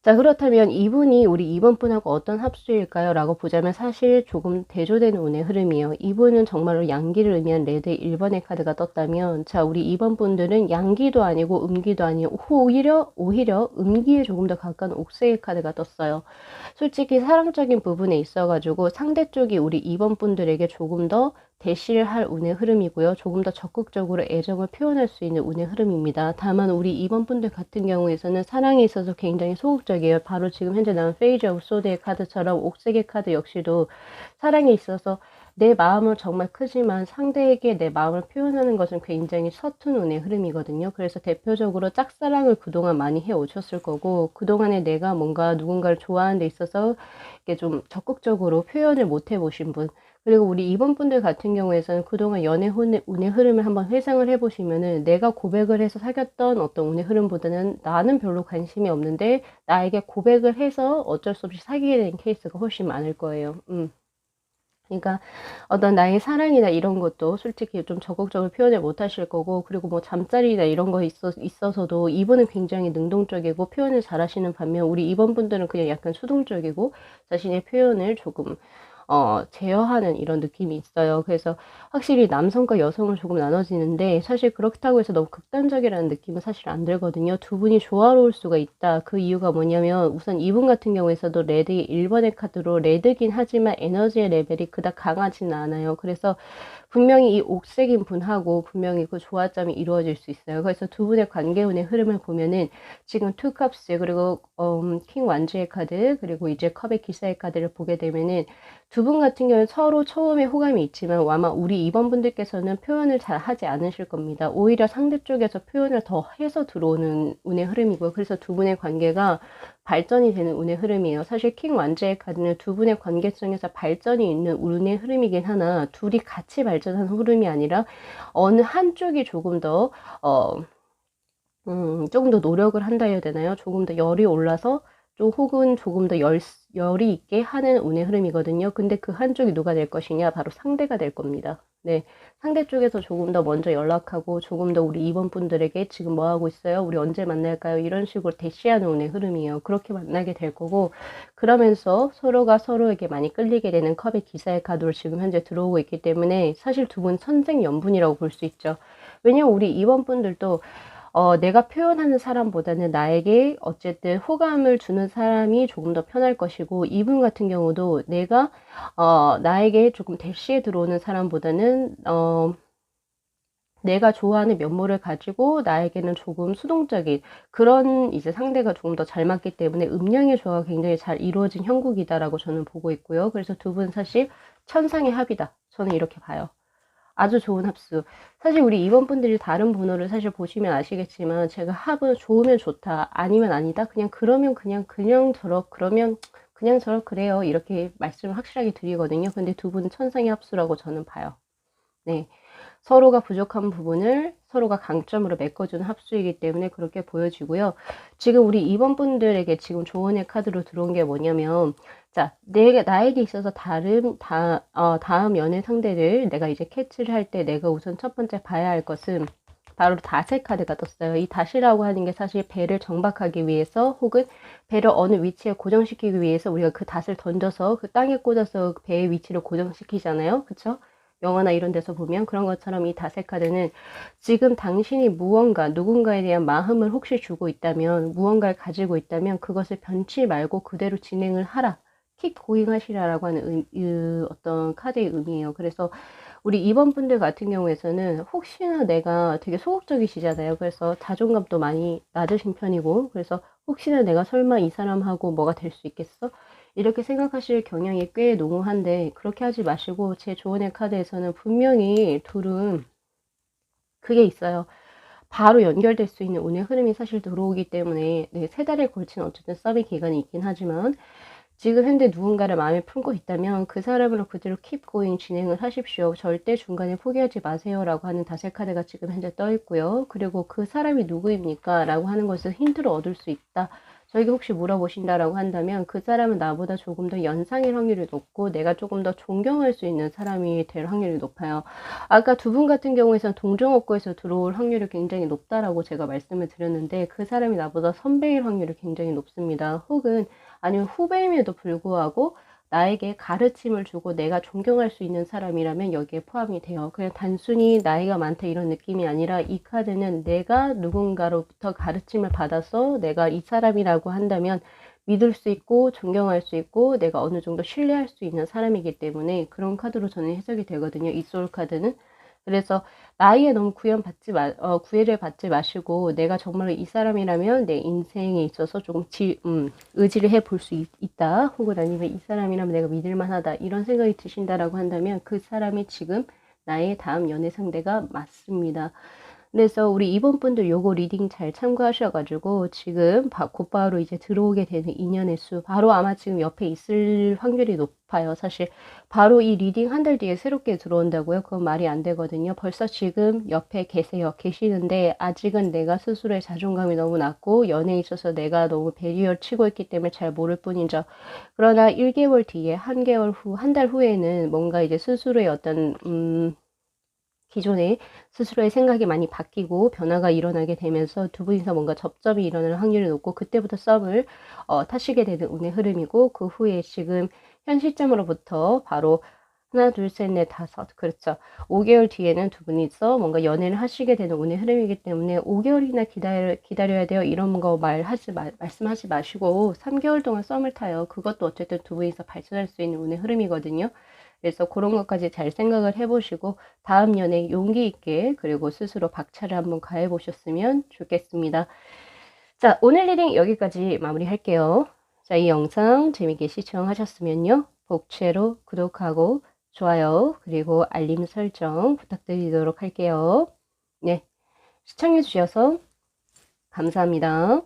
A: 자, 그렇다면 이분이 우리 2번 분하고 어떤 합수일까요? 라고 보자면 사실 조금 대조되는 운의 흐름이에요. 이분은 정말로 양기를 의미한 레드 1번의 카드가 떴다면, 자, 우리 2번 분들은 양기도 아니고 음기도 아니고 오히려 음기에 조금 더 가까운 옥색의 카드가 떴어요. 솔직히 사랑적인 부분에 있어가지고 상대 쪽이 우리 2번 분들에게 조금 더 대시를 할 운의 흐름이고요. 조금 더 적극적으로 애정을 표현할 수 있는 운의 흐름입니다. 다만 우리 2번 분들 같은 경우에서는 사랑에 있어서 굉장히 소극적이에요. 바로 지금 현재 나온 페이지 오브 소드의 카드처럼 옥색의 카드 역시도 사랑에 있어서 내 마음은 정말 크지만 상대에게 내 마음을 표현하는 것은 굉장히 서툰 운의 흐름이거든요. 그래서 대표적으로 짝사랑을 그동안 많이 해오셨을 거고, 그동안에 내가 뭔가 누군가를 좋아하는 데 있어서 이게 좀 적극적으로 표현을 못 해보신 분, 그리고 우리 2번 분들 같은 경우에는 그동안 운의 흐름을 한번 회상을 해보시면은 내가 고백을 해서 사귀었던 어떤 운의 흐름보다는 나는 별로 관심이 없는데 나에게 고백을 해서 어쩔 수 없이 사귀게 된 케이스가 훨씬 많을 거예요. 그러니까 어떤 나의 사랑이나 이런 것도 솔직히 좀 적극적으로 표현을 못 하실 거고, 그리고 뭐 잠자리나 이런 거 있어서도 이분은 굉장히 능동적이고 표현을 잘 하시는 반면 우리 2번 분들은 그냥 약간 수동적이고 자신의 표현을 조금 제어하는 이런 느낌이 있어요. 그래서 확실히 남성과 여성을 조금 나눠지는데 사실 그렇다고 해서 너무 극단적이라는 느낌은 사실 안 들거든요. 두 분이 조화로울 수가 있다. 그 이유가 뭐냐면 우선 이분 같은 경우에서도 레드 1번의 카드로 레드긴 하지만 에너지의 레벨이 그닥 강하지는 않아요. 그래서 분명히 이 옥색인 분하고 분명히 그 조화점이 이루어질 수 있어요. 그래서 두 분의 관계운의 흐름을 보면은 지금 투 컵스 그리고 킹 완주의 카드 그리고 이제 컵의 기사의 카드를 보게 되면은 두 분 같은 경우는 서로 처음에 호감이 있지만 아마 우리 2번 분들께서는 표현을 잘 하지 않으실 겁니다. 오히려 상대 쪽에서 표현을 더 해서 들어오는 운의 흐름이고요. 그래서 두 분의 관계가 발전이 되는 운의 흐름이에요. 사실 킹 완주의 카드는 두 분의 관계성에서 발전이 있는 운의 흐름이긴 하나 둘이 같이 발전하는 흐름이 아니라 어느 한쪽이 조금 더 조금 더 노력을 한다 해야 되나요? 조금 더 열이 올라서 혹은 조금 더 열이 있게 하는 운의 흐름이거든요. 근데 그 한쪽이 누가 될 것이냐? 바로 상대가 될 겁니다. 네. 상대 쪽에서 조금 더 먼저 연락하고 조금 더 우리 2번 분들에게 지금 뭐 하고 있어요? 우리 언제 만날까요? 이런 식으로 대시하는 운의 흐름이에요. 그렇게 만나게 될 거고, 그러면서 서로가 서로에게 많이 끌리게 되는 컵의 기사의 카드로 지금 현재 들어오고 있기 때문에 사실 두 분 천생연분이라고 볼 수 있죠. 왜냐면 우리 2번 분들도 내가 표현하는 사람보다는 나에게 어쨌든 호감을 주는 사람이 조금 더 편할 것이고, 이분 같은 경우도 내가 나에게 조금 대시에 들어오는 사람보다는 내가 좋아하는 면모를 가지고 나에게는 조금 수동적인 그런 이제 상대가 조금 더 잘 맞기 때문에 음양의 조화가 굉장히 잘 이루어진 형국이다라고 저는 보고 있고요. 그래서 두 분 사실 천상의 합이다. 저는 이렇게 봐요. 아주 좋은 합수. 사실 우리 2번 분들이 다른 번호를 사실 보시면 아시겠지만 제가 합은 좋으면 좋다, 아니면 아니다, 그러면 그냥 저럭 그래요. 이렇게 말씀을 확실하게 드리거든요. 근데 두 분은 천상의 합수라고 저는 봐요. 네. 서로가 부족한 부분을 서로가 강점으로 메꿔주는 합수이기 때문에 그렇게 보여지고요. 지금 우리 2번 분들에게 지금 조언의 카드로 들어온 게 뭐냐면, 자, 나에게 있어서 다음 연애 상대를 내가 이제 캐치를 할 때 내가 우선 첫 번째 봐야 할 것은 바로 닷의 카드가 떴어요. 이 닷이라고 하는 게 사실 배를 정박하기 위해서 혹은 배를 어느 위치에 고정시키기 위해서 우리가 그 닷을 던져서 그 땅에 꽂아서 배의 위치를 고정시키잖아요. 그쵸? 영화나 이런 데서 보면 그런 것처럼 이 닷의 카드는 지금 당신이 누군가에 대한 마음을 혹시 주고 있다면, 무언가를 가지고 있다면 그것을 변치 말고 그대로 진행을 하라. 킥 고잉 하시라라고 하는 어떤 카드의 의미예요. 그래서 우리 2번 분들 같은 경우에서는 혹시나 내가 되게 소극적이시잖아요. 그래서 자존감도 많이 낮으신 편이고, 그래서 혹시나 내가 설마 이 사람하고 뭐가 될 수 있겠어? 이렇게 생각하실 경향이 꽤 농후한데 그렇게 하지 마시고, 제 조언의 카드에서는 분명히 둘은 그게 있어요. 바로 연결될 수 있는 운의 흐름이 사실 들어오기 때문에, 네, 3달에 걸친 어쨌든 썸의 기간이 있긴 하지만 지금 현재 누군가를 마음에 품고 있다면 그 사람으로 그대로 keep going 진행을 하십시오. 절대 중간에 포기하지 마세요라고 하는 다세 카드가 지금 현재 떠 있고요. 그리고 그 사람이 누구입니까? 라고 하는 것을 힌트를 얻을 수 있다. 저에게 혹시 물어보신다라고 한다면 그 사람은 나보다 조금 더 연상일 확률이 높고 내가 조금 더 존경할 수 있는 사람이 될 확률이 높아요. 아까 두 분 같은 경우에선 동종업구에서 들어올 확률이 굉장히 높다라고 제가 말씀을 드렸는데 그 사람이 나보다 선배일 확률이 굉장히 높습니다. 혹은 아니면 후배임에도 불구하고 나에게 가르침을 주고 내가 존경할 수 있는 사람이라면 여기에 포함이 돼요. 그냥 단순히 나이가 많다 이런 느낌이 아니라 이 카드는 내가 누군가로부터 가르침을 받아서 내가 이 사람이라고 한다면 믿을 수 있고 존경할 수 있고 내가 어느 정도 신뢰할 수 있는 사람이기 때문에 그런 카드로 저는 해석이 되거든요. 이 소울 카드는. 그래서 나이에 너무 구애를 받지 마시고 내가 정말로 이 사람이라면 내 인생에 있어서 조금 의지를 해 볼 수 있다. 혹은 아니면 이 사람이라면 내가 믿을 만하다. 이런 생각이 드신다라고 한다면 그 사람이 지금 나의 다음 연애 상대가 맞습니다. 그래서 우리 이번 분들 요거 리딩 잘 참고하셔 가지고 지금 곧바로 이제 들어오게 되는 인연의 수 바로 아마 지금 옆에 있을 확률이 높아요. 사실 바로 이 리딩 한 달 뒤에 새롭게 들어온다고요? 그건 말이 안 되거든요. 벌써 지금 옆에 계시는데 아직은 내가 스스로의 자존감이 너무 낮고 연애에 있어서 내가 너무 베리어를 치고 있기 때문에 잘 모를 뿐이죠. 그러나 1개월 뒤에, 한 개월 후, 한 달 후에는 뭔가 이제 스스로의 어떤 기존에 스스로의 생각이 많이 바뀌고 변화가 일어나게 되면서 두 분이서 뭔가 접점이 일어날 확률이 높고 그때부터 썸을 타시게 되는 운의 흐름이고 그 후에 지금 현 시점으로부터 바로 하나, 둘, 셋, 넷, 다섯. 그렇죠. 5개월 뒤에는 두 분이서 뭔가 연애를 하시게 되는 운의 흐름이기 때문에 5개월이나 기다려야 돼요. 이런 거 말씀하지 마시고 3개월 동안 썸을 타요. 그것도 어쨌든 두 분이서 발전할 수 있는 운의 흐름이거든요. 그래서 그런 것까지 잘 생각을 해보시고 다음 연애 용기 있게 그리고 스스로 박차를 한번 가해 보셨으면 좋겠습니다. 자, 오늘 리딩 여기까지 마무리할게요. 자, 이 영상 재밌게 시청하셨으면요. 복채로 구독하고 좋아요 그리고 알림 설정 부탁드리도록 할게요. 네, 시청해 주셔서 감사합니다.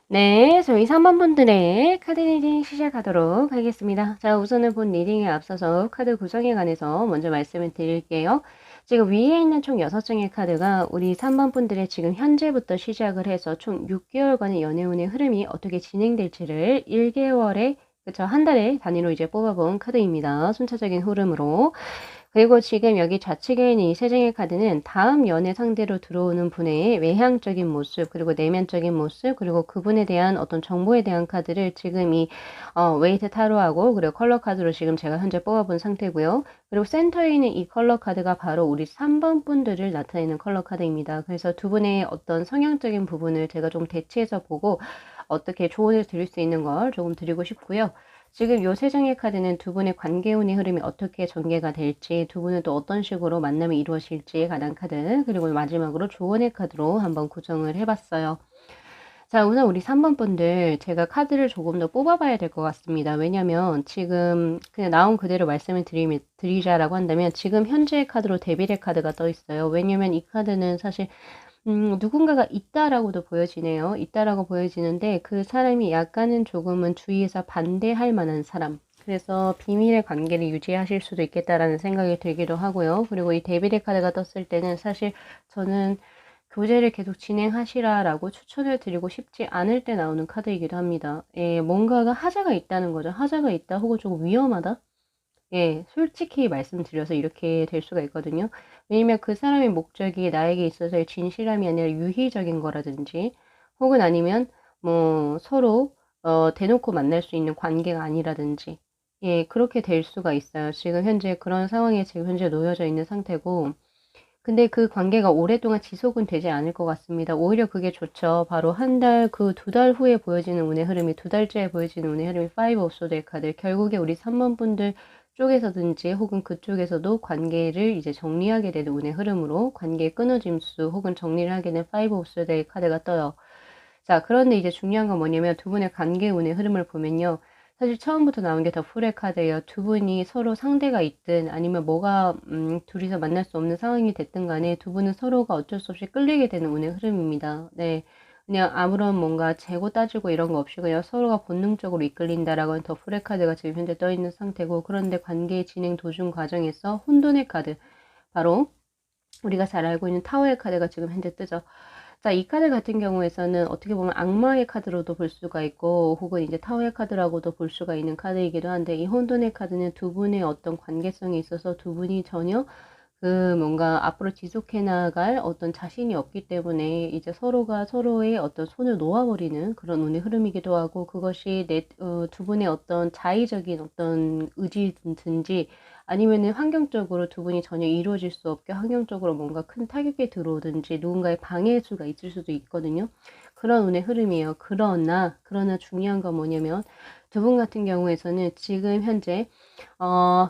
A: 네, 저희 3번 분들의 카드 리딩 시작하도록 하겠습니다. 자, 우선은 본 리딩에 앞서서 카드 구성에 관해서 먼저 말씀을 드릴게요. 지금 위에 있는 총 6장의 카드가 우리 3번 분들의 지금 현재부터 시작을 해서 총 6개월간의 연애운의 흐름이 어떻게 진행될지를 1개월에, 그쵸, 한 달의 단위로 이제 뽑아본 카드입니다. 순차적인 흐름으로. 그리고 지금 여기 좌측에 있는 이 세 장의 카드는 다음 연애 상대로 들어오는 분의 외향적인 모습, 그리고 내면적인 모습, 그리고 그분에 대한 어떤 정보에 대한 카드를 지금 이 웨이트 타로하고 그리고 컬러 카드로 지금 제가 현재 뽑아본 상태고요. 그리고 센터에 있는 이 컬러 카드가 바로 우리 3번 분들을 나타내는 컬러 카드입니다. 그래서 두 분의 어떤 성향적인 부분을 제가 좀 대치해서 보고 어떻게 조언을 드릴 수 있는 걸 조금 드리고 싶고요. 지금 요 세 장의 카드는 두 분의 관계운의 흐름이 어떻게 전개가 될지, 두 분은 또 어떤 식으로 만남이 이루어질지에 관한 카드, 그리고 마지막으로 조언의 카드로 한번 구성을 해봤어요. 자, 우선 우리 3번 분들 제가 카드를 조금 더 뽑아봐야 될 것 같습니다. 왜냐면 지금 그냥 나온 그대로 말씀을 드리자라고 한다면 지금 현재의 카드로 데빌의 카드가 떠 있어요. 왜냐면 이 카드는 사실 누군가가 있다라고도 보여지네요. 있다라고 보여지는데 그 사람이 약간은 조금은 주위에서 반대할 만한 사람. 그래서 비밀의 관계를 유지하실 수도 있겠다라는 생각이 들기도 하고요. 그리고 이 데빌의 카드가 떴을 때는 사실 저는 교제를 계속 진행하시라라고 추천을 드리고 싶지 않을 때 나오는 카드이기도 합니다. 예, 뭔가가 하자가 있다는 거죠. 하자가 있다 혹은 조금 위험하다. 예, 솔직히 말씀드려서 이렇게 될 수가 있거든요. 왜냐면 그 사람의 목적이 나에게 있어서의 진실함이 아니라 유희적인 거라든지, 혹은 아니면 뭐 서로 대놓고 만날 수 있는 관계가 아니라든지, 예, 그렇게 될 수가 있어요. 지금 현재 그런 상황에 지금 현재 놓여져 있는 상태고, 근데 그 관계가 오랫동안 지속은 되지 않을 것 같습니다. 오히려 그게 좋죠. 바로 한 달, 그 2달 후에 보여지는 운의 흐름이, 2달째에 보여지는 운의 흐름이 5 of Swords의 카드. 결국에 우리 3번 분들 쪽에서든지 혹은 그쪽에서도 관계를 이제 정리하게 되는 운의 흐름으로 관계의 끊어짐수 혹은 정리를 하게 된 5 of Swords의 카드가 떠요. 자, 그런데 이제 중요한 건 뭐냐면 두 분의 관계 운의 흐름을 보면요. 사실 처음부터 나온 게 더 풀의 카드예요. 두 분이 서로 상대가 있든 아니면 뭐가 둘이서 만날 수 없는 상황이 됐든 간에 두 분은 서로가 어쩔 수 없이 끌리게 되는 운의 흐름입니다. 네. 그냥 아무런 뭔가 재고 따지고 이런 거 없이 그냥 서로가 본능적으로 이끌린다라고 더 풀의 카드가 지금 현재 떠 있는 상태고, 그런데 관계 진행 도중 과정에서 혼돈의 카드, 바로 우리가 잘 알고 있는 타워의 카드가 지금 현재 뜨죠. 자, 이 카드 같은 경우에서는 어떻게 보면 악마의 카드로도 볼 수가 있고, 혹은 이제 타워의 카드라고도 볼 수가 있는 카드이기도 한데, 이 혼돈의 카드는 두 분의 어떤 관계성에 있어서 두 분이 전혀 그 뭔가 앞으로 지속해 나갈 어떤 자신이 없기 때문에 이제 서로가 서로의 어떤 손을 놓아버리는 그런 운의 흐름이기도 하고, 그것이 두 분의 어떤 자의적인 어떤 의지든지 아니면은 환경적으로 두 분이 전혀 이루어질 수 없게 환경적으로 뭔가 큰 타격이 들어오든지 누군가의 방해의 수가 있을 수도 있거든요. 그런 운의 흐름이에요. 그러나 중요한 건 뭐냐면 두 분 같은 경우에서는 지금 현재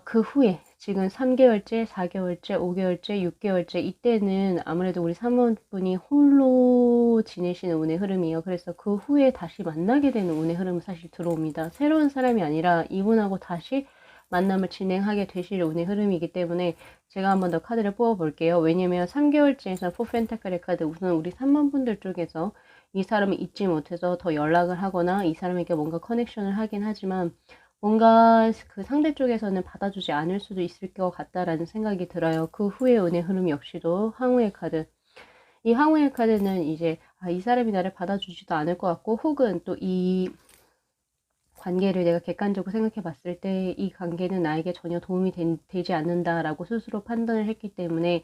A: 그 후에 지금 3개월째, 4개월째, 5개월째, 6개월째 이때는 아무래도 우리 사모분이 홀로 지내시는 운의 흐름이에요. 그래서 그 후에 다시 만나게 되는 운의 흐름은 사실 들어옵니다. 새로운 사람이 아니라 이분하고 다시 만남을 진행하게 되실 운의 흐름이기 때문에 제가 한번 더 카드를 뽑아 볼게요. 왜냐면 3개월째에서 포펜타클의 카드, 우선 우리 3번 분들 쪽에서 이 사람을 잊지 못해서 더 연락을 하거나 이 사람에게 뭔가 커넥션을 하긴 하지만 뭔가 그 상대 쪽에서는 받아주지 않을 수도 있을 것 같다라는 생각이 들어요. 그 후에 은의 흐름 역시도 항우의 카드. 이 항우의 카드는 이제 이 사람이 나를 받아주지도 않을 것 같고, 혹은 또 이 관계를 내가 객관적으로 생각해 봤을 때 이 관계는 나에게 전혀 도움이 되지 않는다라고 스스로 판단을 했기 때문에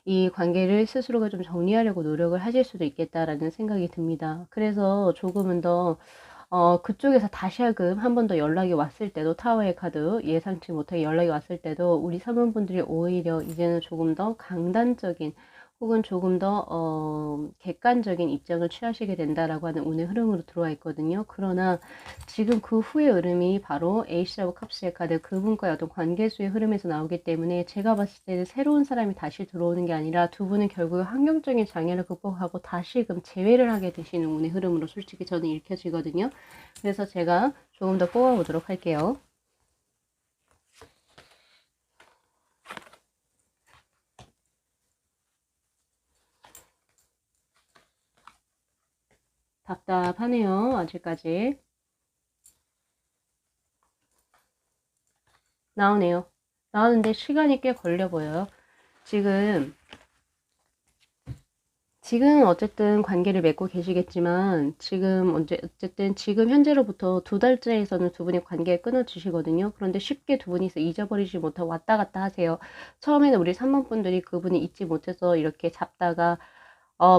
A: 이 관계를 스스로가 좀 정리하려고 노력을 하실 수도 있겠다라는 생각이 듭니다. 그래서 조금은 더 그쪽에서 다시금 한 번 더 연락이 왔을 때도, 타워의 카드 예상치 못하게 연락이 왔을 때도 우리 사모분들이 오히려 이제는 조금 더 강단적인 혹은 조금 더 객관적인 입장을 취하시게 된다라고 하는 운의 흐름으로 들어와 있거든요. 그러나 지금 그 후의 흐름이 바로 에이스 오브 컵스의 카드, 그분과의 어떤 관계수의 흐름에서 나오기 때문에 제가 봤을 때는 새로운 사람이 다시 들어오는 게 아니라 두 분은 결국 환경적인 장애를 극복하고 다시금 재회를 하게 되시는 운의 흐름으로 솔직히 저는 읽혀지거든요. 그래서 제가 조금 더 뽑아보도록 할게요. 답답하네요. 아직까지. 나오네요. 나오는데 시간이 꽤 걸려 보여요. 지금 어쨌든 관계를 맺고 계시겠지만 어쨌든 지금 현재로부터 2달째에서는 두 분이 관계가 끊어지시거든요. 그런데 쉽게 두 분이서 잊어버리지 못하고 왔다 갔다 하세요. 처음에는 우리 3번 분들이 그분이 잊지 못해서 이렇게 잡다가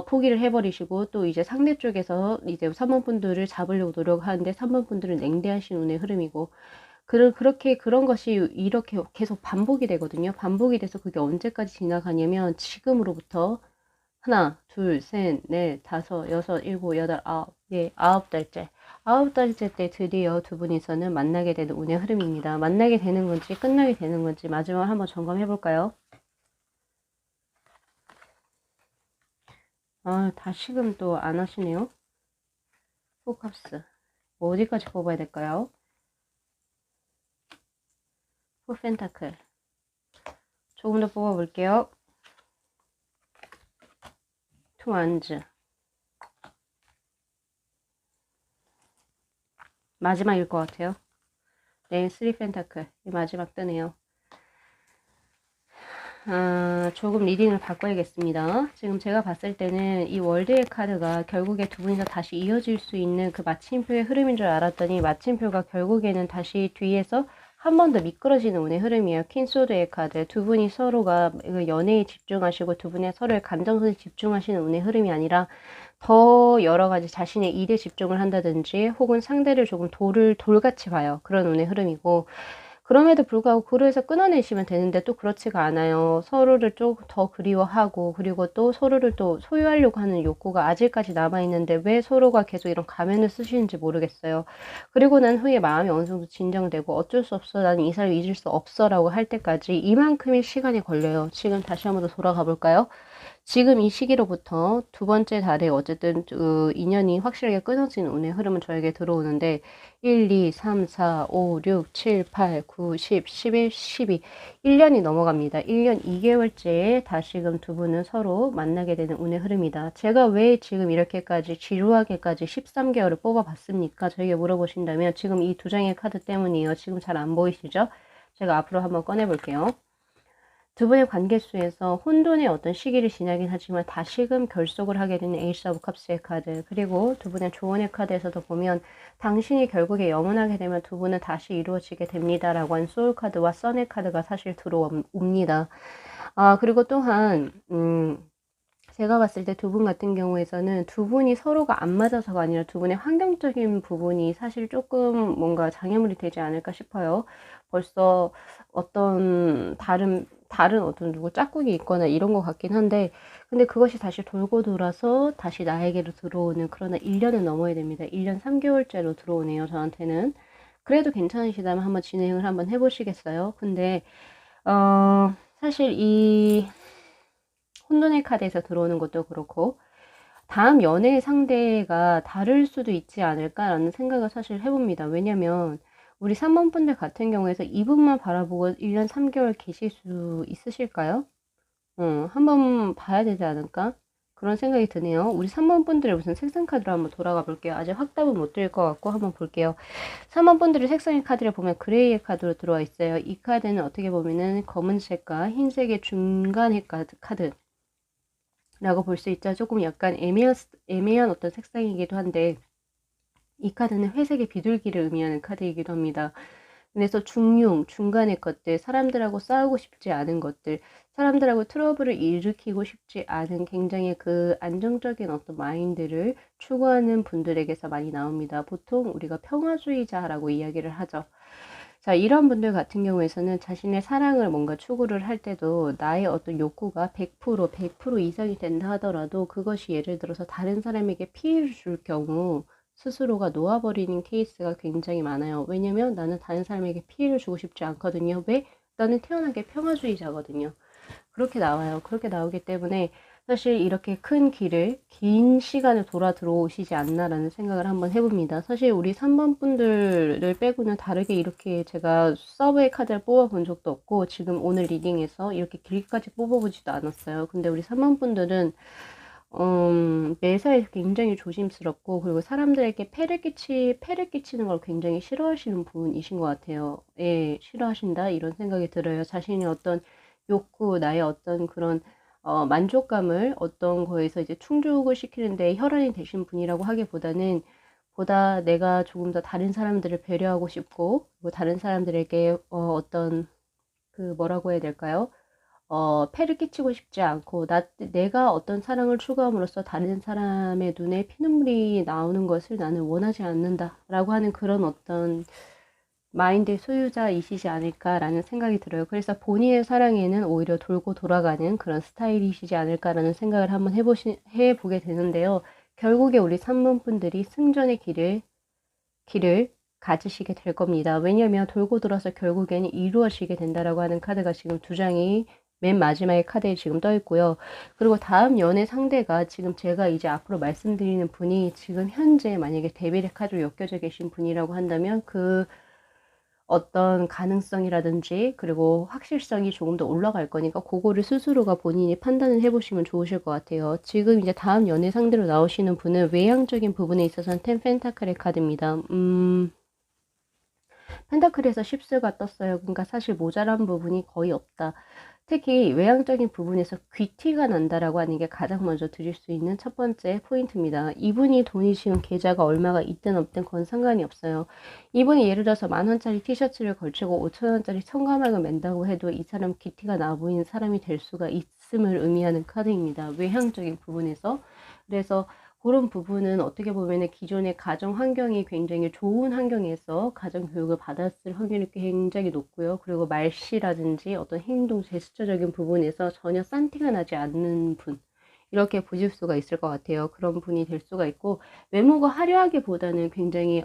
A: 포기를 해버리시고, 또 이제 상대 쪽에서 이제 3번 분들을 잡으려고 노력하는데 3번 분들은 냉대하신 운의 흐름이고, 그렇게 그런 것이 이렇게 계속 반복이 되거든요. 반복이 돼서 그게 언제까지 지나가냐면 지금으로부터 하나, 둘, 셋, 넷, 다섯, 여섯, 일곱, 여덟, 아홉, 예, 9달째. 9달째 때 드디어 두 분이서는 만나게 되는 운의 흐름입니다. 만나게 되는 건지 끝나게 되는 건지 마지막으로 한번 점검해 볼까요? 다시금 또 안 하시네요. 포캅스. 어디까지 뽑아야 될까요? 포펜타클. 조금 더 뽑아볼게요. 투 안즈. 마지막일 것 같아요. 네, 쓰리 펜타클. 마지막 뜨네요. 조금 리딩을 바꿔야겠습니다. 지금 제가 봤을 때는 이 월드의 카드가 결국에 두 분이서 다시 이어질 수 있는 그 마침표의 흐름인 줄 알았더니 마침표가 결국에는 다시 뒤에서 한 번 더 미끄러지는 운의 흐름이에요. 퀸소드의 카드. 두 분이 서로가 연애에 집중하시고 두 분의 서로의 감정선에 집중하시는 운의 흐름이 아니라 더 여러 가지 자신의 일에 집중을 한다든지 혹은 상대를 조금 돌같이 봐요. 그런 운의 흐름이고, 그럼에도 불구하고 고려해서 끊어내시면 되는데 또 그렇지가 않아요. 서로를 좀 더 그리워하고, 그리고 또 서로를 또 소유하려고 하는 욕구가 아직까지 남아있는데 왜 서로가 계속 이런 가면을 쓰시는지 모르겠어요. 그리고 난 후에 마음이 어느 정도 진정되고 어쩔 수 없어, 나는 이 사람을 잊을 수 없어 라고 할 때까지 이만큼의 시간이 걸려요. 지금 다시 한번 더 돌아가 볼까요? 지금 이 시기로부터 두 번째 달에 어쨌든 그 인연이 확실하게 끊어진 운의 흐름은 저에게 들어오는데 1, 2, 3, 4, 5, 6, 7, 8, 9, 10, 11, 12 1년이 넘어갑니다. 1년 2개월째에 다시금 두 분은 서로 만나게 되는 운의 흐름이다. 제가 왜 지금 이렇게까지 지루하게까지 13개월을 뽑아봤습니까? 저에게 물어보신다면 지금 이 두 장의 카드 때문이에요. 지금 잘 안 보이시죠? 제가 앞으로 한번 꺼내볼게요. 두 분의 관계수에서 혼돈의 어떤 시기를 지나긴 하지만 다시금 결속을 하게 되는 에이스 오브 컵스의 카드, 그리고 두 분의 조언의 카드에서도 보면 당신이 결국에 영원하게 되면 두 분은 다시 이루어지게 됩니다 라고 한 소울 카드와 선의 카드가 사실 들어옵니다. 그리고 또한 제가 봤을 때 두 분 같은 경우에서는 두 분이 서로가 안 맞아서가 아니라 두 분의 환경적인 부분이 사실 조금 뭔가 장애물이 되지 않을까 싶어요. 벌써 어떤 다른 어떤 누구 짝꿍이 있거나 이런 것 같긴 한데, 근데 그것이 다시 돌고 돌아서 다시 나에게로 들어오는, 그러나 1년은 넘어야 됩니다. 1년 3개월째로 들어오네요, 저한테는. 그래도 괜찮으시다면 한번 진행을 한번 해보시겠어요? 근데 사실 이 혼돈의 카드에서 들어오는 것도 그렇고 다음 연애 상대가 다를 수도 있지 않을까라는 생각을 사실 해봅니다. 왜냐면 우리 3번 분들 같은 경우에서 이분만 바라보고 1년 3개월 계실 수 있으실까요? 한번 봐야 되지 않을까? 그런 생각이 드네요. 우리 3번 분들의 무슨 색상 카드로 한번 돌아가 볼게요. 아직 확답은 못 드릴 것 같고 한번 볼게요. 3번 분들의 색상의 카드를 보면 그레이의 카드로 들어와 있어요. 이 카드는 어떻게 보면은 검은색과 흰색의 중간의 카드 라고 볼 수 있죠. 조금 약간 애매한 어떤 색상이기도 한데 이 카드는 회색의 비둘기를 의미하는 카드이기도 합니다. 그래서 중간의 것들, 사람들하고 싸우고 싶지 않은 것들, 사람들하고 트러블을 일으키고 싶지 않은 굉장히 그 안정적인 어떤 마인드를 추구하는 분들에게서 많이 나옵니다. 보통 우리가 평화주의자라고 이야기를 하죠. 자, 이런 분들 같은 경우에서는 자신의 사랑을 뭔가 추구를 할 때도 나의 어떤 욕구가 100% 이상이 된다 하더라도 그것이 예를 들어서 다른 사람에게 피해를 줄 경우 스스로가 놓아버리는 케이스가 굉장히 많아요. 왜냐면 나는 다른 사람에게 피해를 주고 싶지 않거든요. 왜? 나는 태어난 게 평화주의자거든요. 그렇게 나와요. 그렇게 나오기 때문에 사실 이렇게 긴 시간을 돌아 들어오시지 않나라는 생각을 한번 해봅니다. 사실 우리 3번 분들을 빼고는 다르게 이렇게 제가 서브의 카드를 뽑아본 적도 없고 지금 오늘 리딩에서 이렇게 길게까지 뽑아보지도 않았어요. 근데 우리 3번 분들은 매사에 굉장히 조심스럽고 그리고 사람들에게 폐를 끼치는 걸 굉장히 싫어하시는 분이신 것 같아요. 예, 싫어하신다 이런 생각이 들어요. 자신의 어떤 욕구, 나의 어떤 그런 만족감을 어떤 거에서 이제 충족을 시키는데 혈안이 되신 분이라고 하기보다는 보다 내가 조금 더 다른 사람들을 배려하고 싶고 그리고 다른 사람들에게 어떤 그 뭐라고 해야 될까요? 폐를 끼치고 싶지 않고 내가 어떤 사랑을 추구함으로써 다른 사람의 눈에 피눈물이 나오는 것을 나는 원하지 않는다라고 하는 그런 어떤 마인드의 소유자이시지 않을까라는 생각이 들어요. 그래서 본인의 사랑에는 오히려 돌고 돌아가는 그런 스타일이시지 않을까라는 생각을 한번 해보게 되는데요. 결국에 우리 3번 분들이 승전의 길을 가지시게 될 겁니다. 왜냐하면 돌고 돌아서 결국에는 이루어지게 된다라고 하는 카드가 지금 두 장이 맨 마지막에 카드에 지금 떠 있고요. 그리고 다음 연애 상대가 지금 제가 이제 앞으로 말씀드리는 분이 지금 현재 만약에 데빌의 카드로 엮여져 계신 분이라고 한다면 그 어떤 가능성이라든지 그리고 확실성이 조금 더 올라갈 거니까 그거를 스스로가 본인이 판단을 해보시면 좋으실 것 같아요. 지금 이제 다음 연애 상대로 나오시는 분은 외향적인 부분에 있어서는 텐 펜타클의 카드입니다. 펜타클에서 십수가 떴어요. 그러니까 사실 모자란 부분이 거의 없다. 특히 외향적인 부분에서 귀티가 난다라고 하는 게 가장 먼저 드릴 수 있는 첫 번째 포인트입니다. 이분이 돈이 지금 계좌가 얼마가 있든 없든 그건 상관이 없어요. 이분이 예를 들어서 10,000원짜리 티셔츠를 걸치고 5,000원짜리 청가막을 맨다고 해도 이 사람 귀티가 나 보이는 사람이 될 수가 있음을 의미하는 카드입니다. 외향적인 부분에서. 그래서 그런 부분은 어떻게 보면 기존의 가정 환경이 굉장히 좋은 환경에서 가정 교육을 받았을 확률이 굉장히 높고요. 그리고 말씨라든지 어떤 행동, 제스처적인 부분에서 전혀 싼티가 나지 않는 분. 이렇게 보실 수가 있을 것 같아요. 그런 분이 될 수가 있고, 외모가 화려하기보다는 굉장히,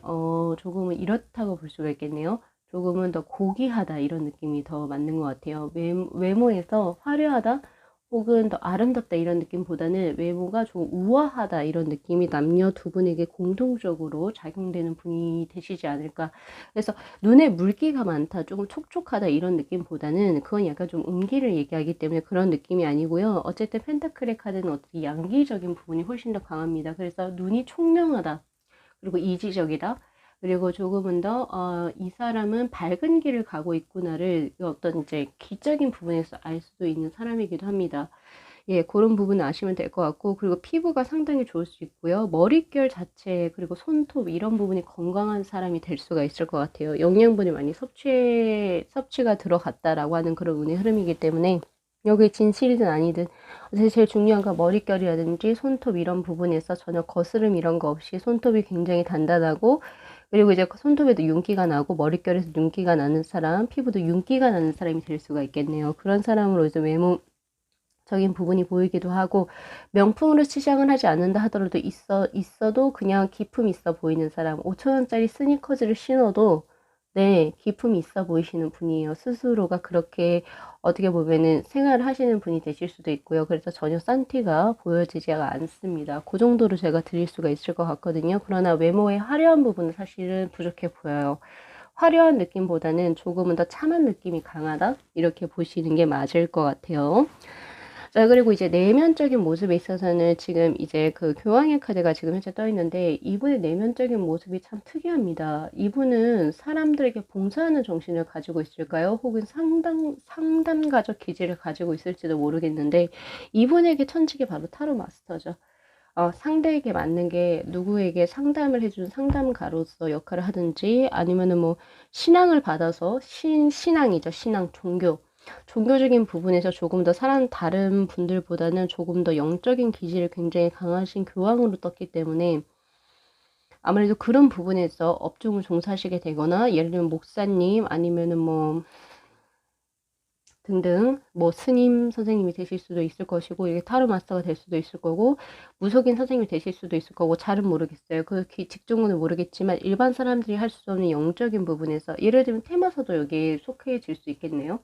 A: 조금은 이렇다고 볼 수가 있겠네요. 조금은 더 고귀하다, 이런 느낌이 더 맞는 것 같아요. 외모에서 화려하다? 혹은 더 아름답다 이런 느낌보다는 외모가 좀 우아하다 이런 느낌이 남녀 두 분에게 공통적으로 작용되는 분이 되시지 않을까. 그래서 눈에 물기가 많다, 조금 촉촉하다 이런 느낌보다는 그건 약간 좀 음기를 얘기하기 때문에 그런 느낌이 아니고요. 어쨌든 펜타클의 카드는 어떻게 양기적인 부분이 훨씬 더 강합니다. 그래서 눈이 총명하다. 그리고 이지적이다. 그리고 조금은 더, 이 사람은 밝은 길을 가고 있구나를 어떤 이제 기적인 부분에서 알 수도 있는 사람이기도 합니다. 예, 그런 부분 아시면 될 것 같고, 그리고 피부가 상당히 좋을 수 있고요. 머릿결 자체, 그리고 손톱, 이런 부분이 건강한 사람이 될 수가 있을 것 같아요. 영양분이 많이 섭취가 들어갔다라고 하는 그런 운의 흐름이기 때문에, 여기 진실이든 아니든, 사실 제일 중요한 건 머릿결이라든지 손톱 이런 부분에서 전혀 거스름 이런 거 없이 손톱이 굉장히 단단하고, 그리고 이제 손톱에도 윤기가 나고 머릿결에서 윤기가 나는 사람, 피부도 윤기가 나는 사람이 될 수가 있겠네요. 그런 사람으로 이제 외모적인 부분이 보이기도 하고, 명품으로 치장을 하지 않는다 하더라도 있어도 그냥 기품 있어 보이는 사람, 5,000원짜리 스니커즈를 신어도 네, 기품이 있어 보이시는 분이에요. 스스로가 그렇게 어떻게 보면은 생활을 하시는 분이 되실 수도 있고요. 그래서 전혀 싼 티가 보여지지가 않습니다. 그 정도로 제가 드릴 수가 있을 것 같거든요. 그러나 외모의 화려한 부분은 사실은 부족해 보여요. 화려한 느낌보다는 조금은 더 참한 느낌이 강하다? 이렇게 보시는 게 맞을 것 같아요. 자, 그리고 이제 내면적인 모습에 있어서는 지금 이제 그 교황의 카드가 지금 현재 떠 있는데, 이분의 내면적인 모습이 참 특이합니다. 이분은 사람들에게 봉사하는 정신을 가지고 있을까요? 혹은 상담가적 기질을 가지고 있을지도 모르겠는데, 이분에게 천직이 바로 타로 마스터죠. 상대에게 맞는 게 누구에게 상담을 해준 상담가로서 역할을 하든지, 아니면은 뭐 신앙을 받아서 신앙이죠. 신앙, 종교적인 부분에서 조금 더 다른 분들보다는 조금 더 영적인 기질이 굉장히 강하신 교황으로 떴기 때문에, 아무래도 그런 부분에서 업종을 종사하시게 되거나, 예를 들면 목사님 아니면은 뭐 등등, 뭐 스님 선생님이 되실 수도 있을 것이고, 이게 타로 마스터가 될 수도 있을 거고, 무속인 선생님이 되실 수도 있을 거고, 잘은 모르겠어요. 그 직종은 모르겠지만 일반 사람들이 할 수 없는 영적인 부분에서, 예를 들면 테마서도 여기에 속해질 수 있겠네요.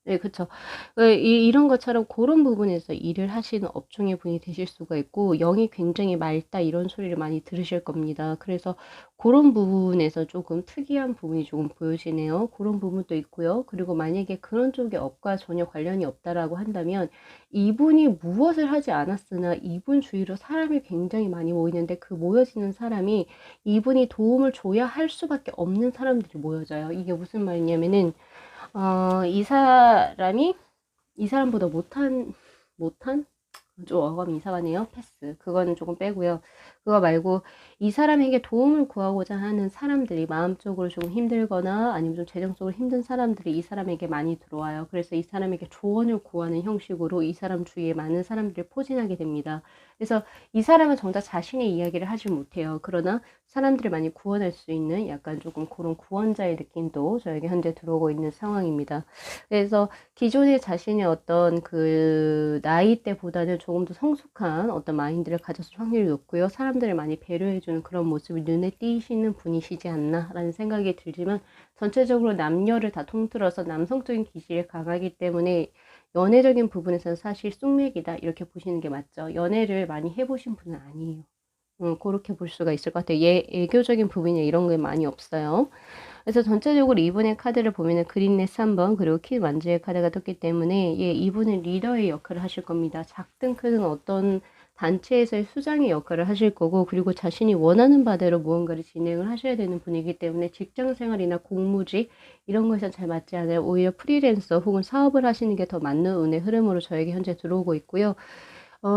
A: 네, 그쵸. 이런 것처럼 그런 부분에서 일을 하시는 업종의 분이 되실 수가 있고, 영이 굉장히 맑다 이런 소리를 많이 들으실 겁니다. 그래서 그런 부분에서 조금 특이한 부분이 조금 보여지네요. 그런 부분도 있고요. 그리고 만약에 그런 쪽의 업과 전혀 관련이 없다라고 한다면, 이분이 무엇을 하지 않았으나 이분 주위로 사람이 굉장히 많이 모이는데, 그 모여지는 사람이 이분이 도움을 줘야 할 수밖에 없는 사람들이 모여져요. 이게 무슨 말이냐면은, 이 사람보다 못한? 좀 어감이 이상하네요. 패스. 그거는 조금 빼고요. 그거 말고 이 사람에게 도움을 구하고자 하는 사람들이 마음적으로 좀 힘들거나 아니면 좀 재정적으로 힘든 사람들이 이 사람에게 많이 들어와요. 그래서 이 사람에게 조언을 구하는 형식으로 이 사람 주위에 많은 사람들이 포진하게 됩니다. 그래서 이 사람은 정작 자신의 이야기를 하지 못해요. 그러나 사람들을 많이 구원할 수 있는 약간 조금 그런 구원자의 느낌도 저에게 현재 들어오고 있는 상황입니다. 그래서 기존의 자신의 어떤 그 나이대보다는 조금 더 성숙한 어떤 마인드를 가졌을 확률이 높고요. 사람들을 많이 배려해주는 그런 모습이 눈에 띄시는 분이시지 않나라는 생각이 들지만, 전체적으로 남녀를 다 통틀어서 남성적인 기질이 강하기 때문에 연애적인 부분에서는 사실 쑥맥이다 이렇게 보시는 게 맞죠. 연애를 많이 해보신 분은 아니에요. 그렇게 볼 수가 있을 것 같아요. 애교적인 부분이 이런 게 많이 없어요. 그래서 전체적으로 이분의 카드를 보면은 그린네스 3번, 그리고 키 만주의 카드가 떴기 때문에, 예, 이분은 리더의 역할을 하실 겁니다. 작든 크든 어떤 단체에서의 수장의 역할을 하실 거고, 그리고 자신이 원하는 바대로 무언가를 진행을 하셔야 되는 분이기 때문에 직장 생활이나 공무직 이런 것에서 잘 맞지 않아요. 오히려 프리랜서 혹은 사업을 하시는 게 더 맞는 운의 흐름으로 저에게 현재 들어오고 있고요.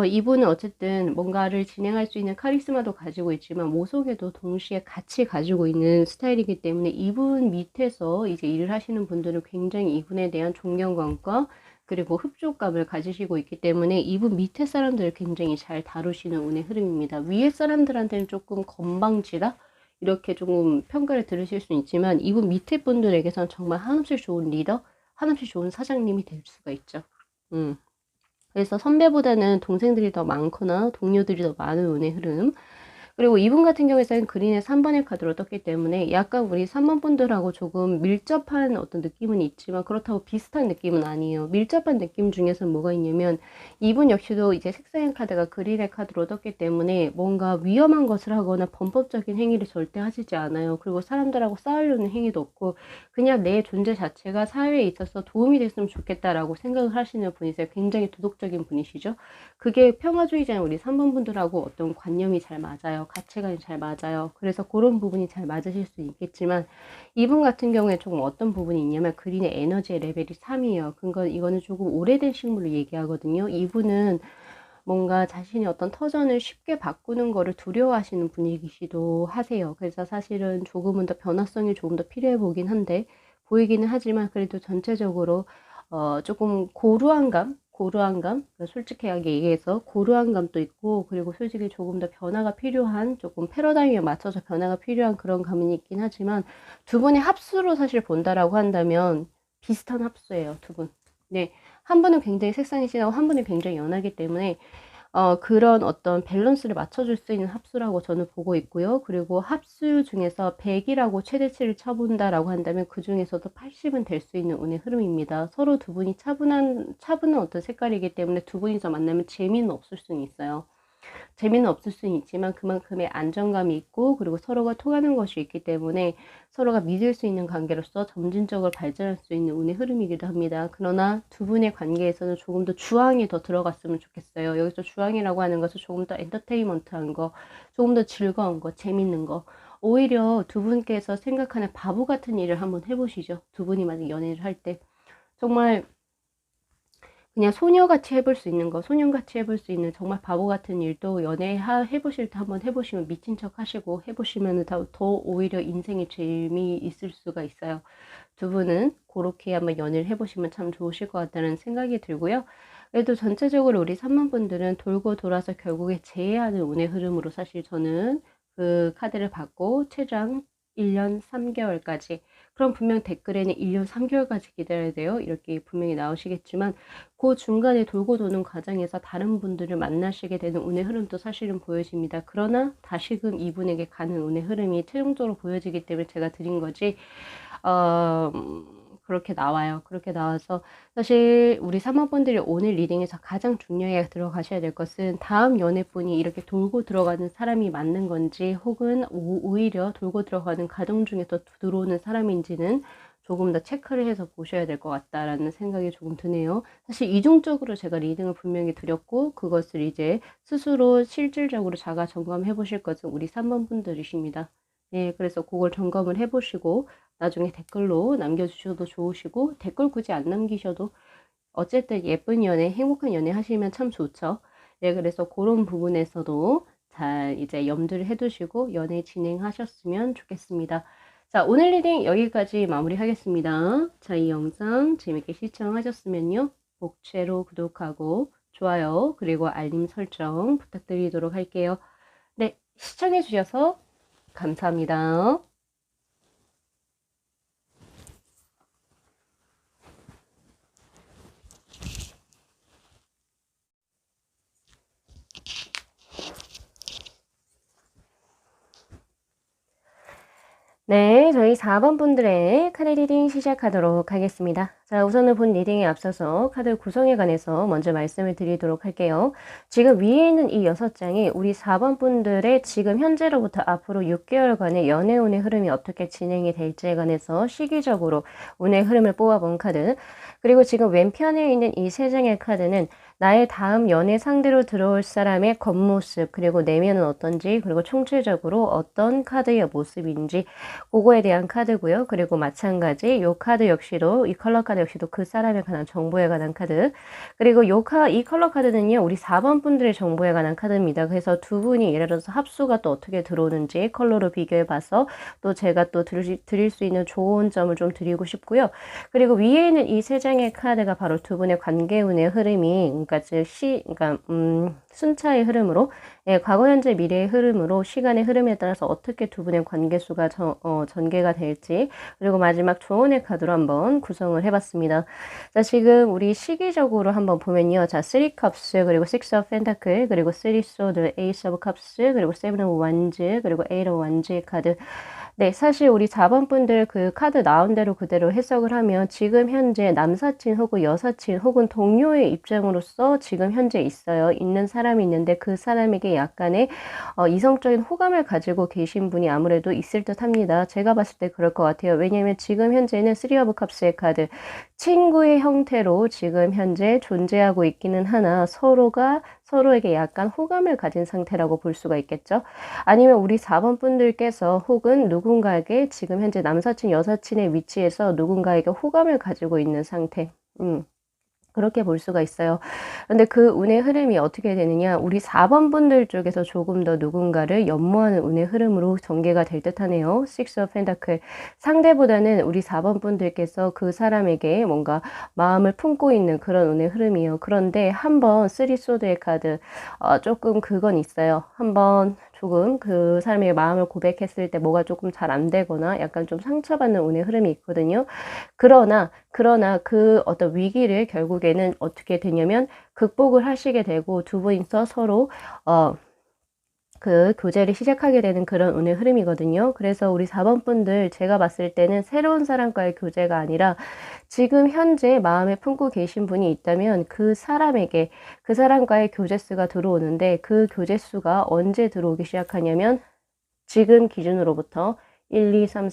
A: 이분은 어쨌든 뭔가를 진행할 수 있는 카리스마도 가지고 있지만 모속에도 동시에 같이 가지고 있는 스타일이기 때문에, 이분 밑에서 이제 일을 하시는 분들은 굉장히 이분에 대한 존경감과 그리고 흡족감을 가지시고 있기 때문에 이분 밑에 사람들을 굉장히 잘 다루시는 운의 흐름입니다. 위에 사람들한테는 조금 건방지다? 이렇게 조금 평가를 들으실 수 있지만, 이분 밑에 분들에게서는 정말 한없이 좋은 리더, 한없이 좋은 사장님이 될 수가 있죠. 그래서 선배보다는 동생들이 더 많거나 동료들이 더 많은 운의 흐름. 그리고 이분 같은 경우에는 그린의 3번의 카드로 떴기 때문에 약간 우리 3번 분들하고 조금 밀접한 어떤 느낌은 있지만 그렇다고 비슷한 느낌은 아니에요. 밀접한 느낌 중에서 뭐가 있냐면 이분 역시도 이제 색상의 카드가 그린의 카드로 떴기 때문에 뭔가 위험한 것을 하거나 범법적인 행위를 절대 하시지 않아요. 그리고 사람들하고 싸우려는 행위도 없고 그냥 내 존재 자체가 사회에 있어서 도움이 됐으면 좋겠다라고 생각을 하시는 분이세요. 굉장히 도덕적인 분이시죠. 그게 평화주의자인 우리 3번 분들하고 어떤 관념이 잘 맞아요. 가치관이 잘 맞아요. 그래서 그런 부분이 잘 맞으실 수 있겠지만 이분 같은 경우에 조금 어떤 부분이 있냐면 그린의 에너지의 레벨이 3이에요. 이거는 조금 오래된 식물을 얘기하거든요. 이분은 뭔가 자신이 어떤 터전을 쉽게 바꾸는 거를 두려워하시는 분이기도 하세요. 그래서 사실은 조금은 더 변화성이 조금 더 필요해 보긴 한데 보이기는 하지만 그래도 전체적으로 조금 고루한 감, 솔직하게 얘기해서 고루한 감도 있고, 그리고 솔직히 조금 더 변화가 필요한, 조금 패러다임에 맞춰서 변화가 필요한 그런 감이 있긴 하지만, 두 분의 합수로 사실 본다라고 한다면, 비슷한 합수예요, 두 분. 네. 한 분은 굉장히 색상이 진하고, 한 분은 굉장히 연하기 때문에, 그런 어떤 밸런스를 맞춰줄 수 있는 합수라고 저는 보고 있고요. 그리고 합수 중에서 100이라고 최대치를 쳐본다라고 한다면 그 중에서도 80은 될 수 있는 운의 흐름입니다. 서로 두 분이 차분한 어떤 색깔이기 때문에 두 분이서 만나면 재미는 없을 수는 있어요. 재미는 없을 수는 있지만 그만큼의 안정감이 있고 그리고 서로가 통하는 것이 있기 때문에 서로가 믿을 수 있는 관계로서 점진적으로 발전할 수 있는 운의 흐름이기도 합니다. 그러나 두 분의 관계에서는 조금 더 주황이 더 들어갔으면 좋겠어요. 여기서 주황이라고 하는 것은 조금 더 엔터테인먼트한 거, 조금 더 즐거운 거, 재밌는 거. 오히려 두 분께서 생각하는 바보 같은 일을 한번 해보시죠. 두 분이 만약 연애를 할 때. 정말 그냥 소녀같이 해볼 수 있는 거, 소년같이 해볼 수 있는 정말 바보 같은 일도 해보실 때 한번 해보시면 미친 척 하시고 해보시면 더 오히려 인생에 재미있을 수가 있어요. 두 분은 그렇게 한번 연애를 해보시면 참 좋으실 것 같다는 생각이 들고요. 그래도 전체적으로 우리 3번 분들은 돌고 돌아서 결국에 재해하는 운의 흐름으로 사실 저는 그 카드를 받고 최장 1년 3개월까지 그럼 분명 댓글에는 1년 3개월까지 기다려야 돼요. 이렇게 분명히 나오시겠지만 그 중간에 돌고 도는 과정에서 다른 분들을 만나시게 되는 운의 흐름도 사실은 보여집니다. 그러나 다시금 이분에게 가는 운의 흐름이 최종적으로 보여지기 때문에 제가 드린 거지 그렇게 나와요. 그렇게 나와서 사실 우리 3번분들이 오늘 리딩에서 가장 중요하게 들어가셔야 될 것은 다음 연애분이 이렇게 돌고 들어가는 사람이 맞는 건지 혹은 오히려 돌고 들어가는 가정 중에서 들어오는 사람인지는 조금 더 체크를 해서 보셔야 될 것 같다라는 생각이 조금 드네요. 사실 이중적으로 제가 리딩을 분명히 드렸고 그것을 이제 스스로 실질적으로 자가 점검해 보실 것은 우리 3번 분들이십니다. 네, 그래서 그걸 점검을 해보시고 나중에 댓글로 남겨주셔도 좋으시고 댓글 굳이 안 남기셔도 어쨌든 예쁜 연애, 행복한 연애 하시면 참 좋죠. 네, 그래서 그런 부분에서도 잘 이제 염두를 해두시고 연애 진행하셨으면 좋겠습니다. 자, 오늘 리딩 여기까지 마무리하겠습니다. 자, 이 영상 재밌게 시청하셨으면요. 복채로 구독하고 좋아요 그리고 알림 설정 부탁드리도록 할게요. 네, 시청해주셔서 감사합니다. 네, 저희 4번 분들의 카드 리딩 시작하도록 하겠습니다. 자, 우선은 본 리딩에 앞서서 카드 구성에 관해서 먼저 말씀을 드리도록 할게요. 지금 위에 있는 이 6장이 우리 4번 분들의 지금 현재로부터 앞으로 6개월간의 연애운의 흐름이 어떻게 진행이 될지에 관해서 시기적으로 운의 흐름을 뽑아본 카드. 그리고 지금 왼편에 있는 이 3장의 카드는 나의 다음 연애 상대로 들어올 사람의 겉모습, 그리고 내면은 어떤지, 그리고 총체적으로 어떤 카드의 모습인지 그거에 대한 카드고요. 그리고 마찬가지 이 카드 역시도 이 컬러 카드 역시도 그 사람에 관한 정보에 관한 카드. 그리고 이 컬러 카드는요. 우리 4번 분들의 정보에 관한 카드입니다. 그래서 두 분이 예를 들어서 합수가 또 어떻게 들어오는지 컬러로 비교해 봐서 또 제가 또 드릴 수 있는 좋은 점을 좀 드리고 싶고요. 그리고 위에 있는 이 3장의 카드가 바로 두 분의 관계운의 흐름이 그러니까 순차의 흐름으로 예, 과거, 현재, 미래의 흐름으로 시간의 흐름에 따라서 어떻게 두 분의 관계수가 전개가 될지 그리고 마지막 조언의 카드로 한번 구성을 해봤습니다. 맞습니다. 자, 지금 우리 시기적으로 한번 보면요. 자, 3 컵스, 그리고 6 of pentacle, 그리고 3 sword, ace of cups, 그리고 7 of wands, 그리고 8 of wands의 카드. 네, 사실 우리 4번 분들 그 카드 나온 대로 그대로 해석을 하면 지금 현재 남사친 혹은 여사친 혹은 동료의 입장으로서 지금 현재 있는 사람이 있는데 그 사람에게 약간의 이성적인 호감을 가지고 계신 분이 아무래도 있을 듯 합니다. 제가 봤을 때 그럴 것 같아요. 왜냐하면 지금 현재는 3 of cups의 카드, 친구의 형태로 지금 현재 존재하고 있기는 하나 서로가 서로에게 약간 호감을 가진 상태라고 볼 수가 있겠죠. 아니면 우리 4번 분들께서 혹은 누군가에게 지금 현재 남사친, 여사친의 위치에서 누군가에게 호감을 가지고 있는 상태. 그렇게 볼 수가 있어요. 근데 그 운의 흐름이 어떻게 되느냐, 우리 4번 분들 쪽에서 조금 더 누군가를 연모하는 운의 흐름으로 전개가 될 듯하네요. 6 of Pentacle. 상대보다는 우리 4번 분들께서 그 사람에게 뭔가 마음을 품고 있는 그런 운의 흐름이에요. 그런데 한번 3 소드의 카드, 조금 그건 있어요. 한번 조금 그 사람의 마음을 고백했을 때 뭐가 조금 잘 안 되거나 약간 좀 상처받는 운의 흐름이 있거든요. 그러나 그 어떤 위기를 결국에는 어떻게 되냐면 극복을 하시게 되고 두 분이서 서로 그 교제를 시작하게 되는 그런 운의 흐름이거든요. 그래서 우리 4번 분들 제가 봤을 때는 새로운 사람과의 교제가 아니라 지금 현재 마음에 품고 계신 분이 있다면 그 사람에게 그 사람과의 교제수가 들어오는데 그 교제수가 언제 들어오기 시작하냐면 지금 기준으로부터 1, 2, 3,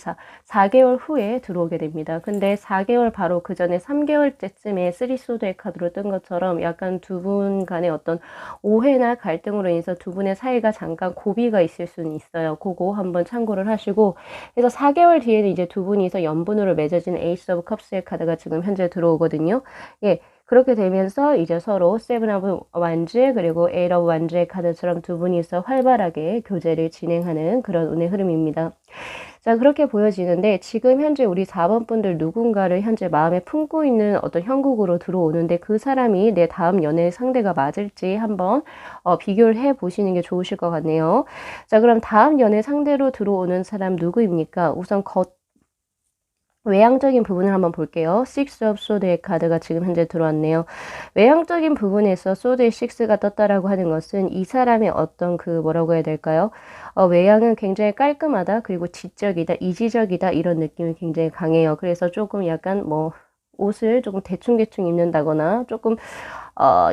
A: 4개월 후에 들어오게 됩니다. 근데 4개월 바로 그 전에 3개월째쯤에 3 소드의 카드로 뜬 것처럼 약간 두 분 간의 어떤 오해나 갈등으로 인해서 두 분의 사이가 잠깐 고비가 있을 수는 있어요. 그거 한번 참고를 하시고, 그래서 4개월 뒤에는 이제 두 분이서 연분으로 맺어진 에이스 오브 컵스의 카드가 지금 현재 들어오거든요. 예. 그렇게 되면서 이제 서로 7 of wands 그리고 8 of wands의 카드처럼 두 분이서 활발하게 교제를 진행하는 그런 운의 흐름입니다. 자, 그렇게 보여지는데 지금 현재 우리 4번 분들 누군가를 현재 마음에 품고 있는 어떤 형국으로 들어오는데 그 사람이 내 다음 연애 상대가 맞을지 한번 비교를 해 보시는 게 좋으실 것 같네요. 자, 그럼 다음 연애 상대로 들어오는 사람 누구입니까? 우선 외향적인 부분을 한번 볼게요. 6 of sword의 카드가 지금 현재 들어왔네요. 외향적인 부분에서 sword의 6가 떴다라고 하는 것은 이 사람의 어떤 그 뭐라고 해야 될까요? 외향은 굉장히 깔끔하다, 그리고 지적이다, 이지적이다, 이런 느낌이 굉장히 강해요. 그래서 조금 약간 뭐 옷을 조금 대충대충 입는다거나 조금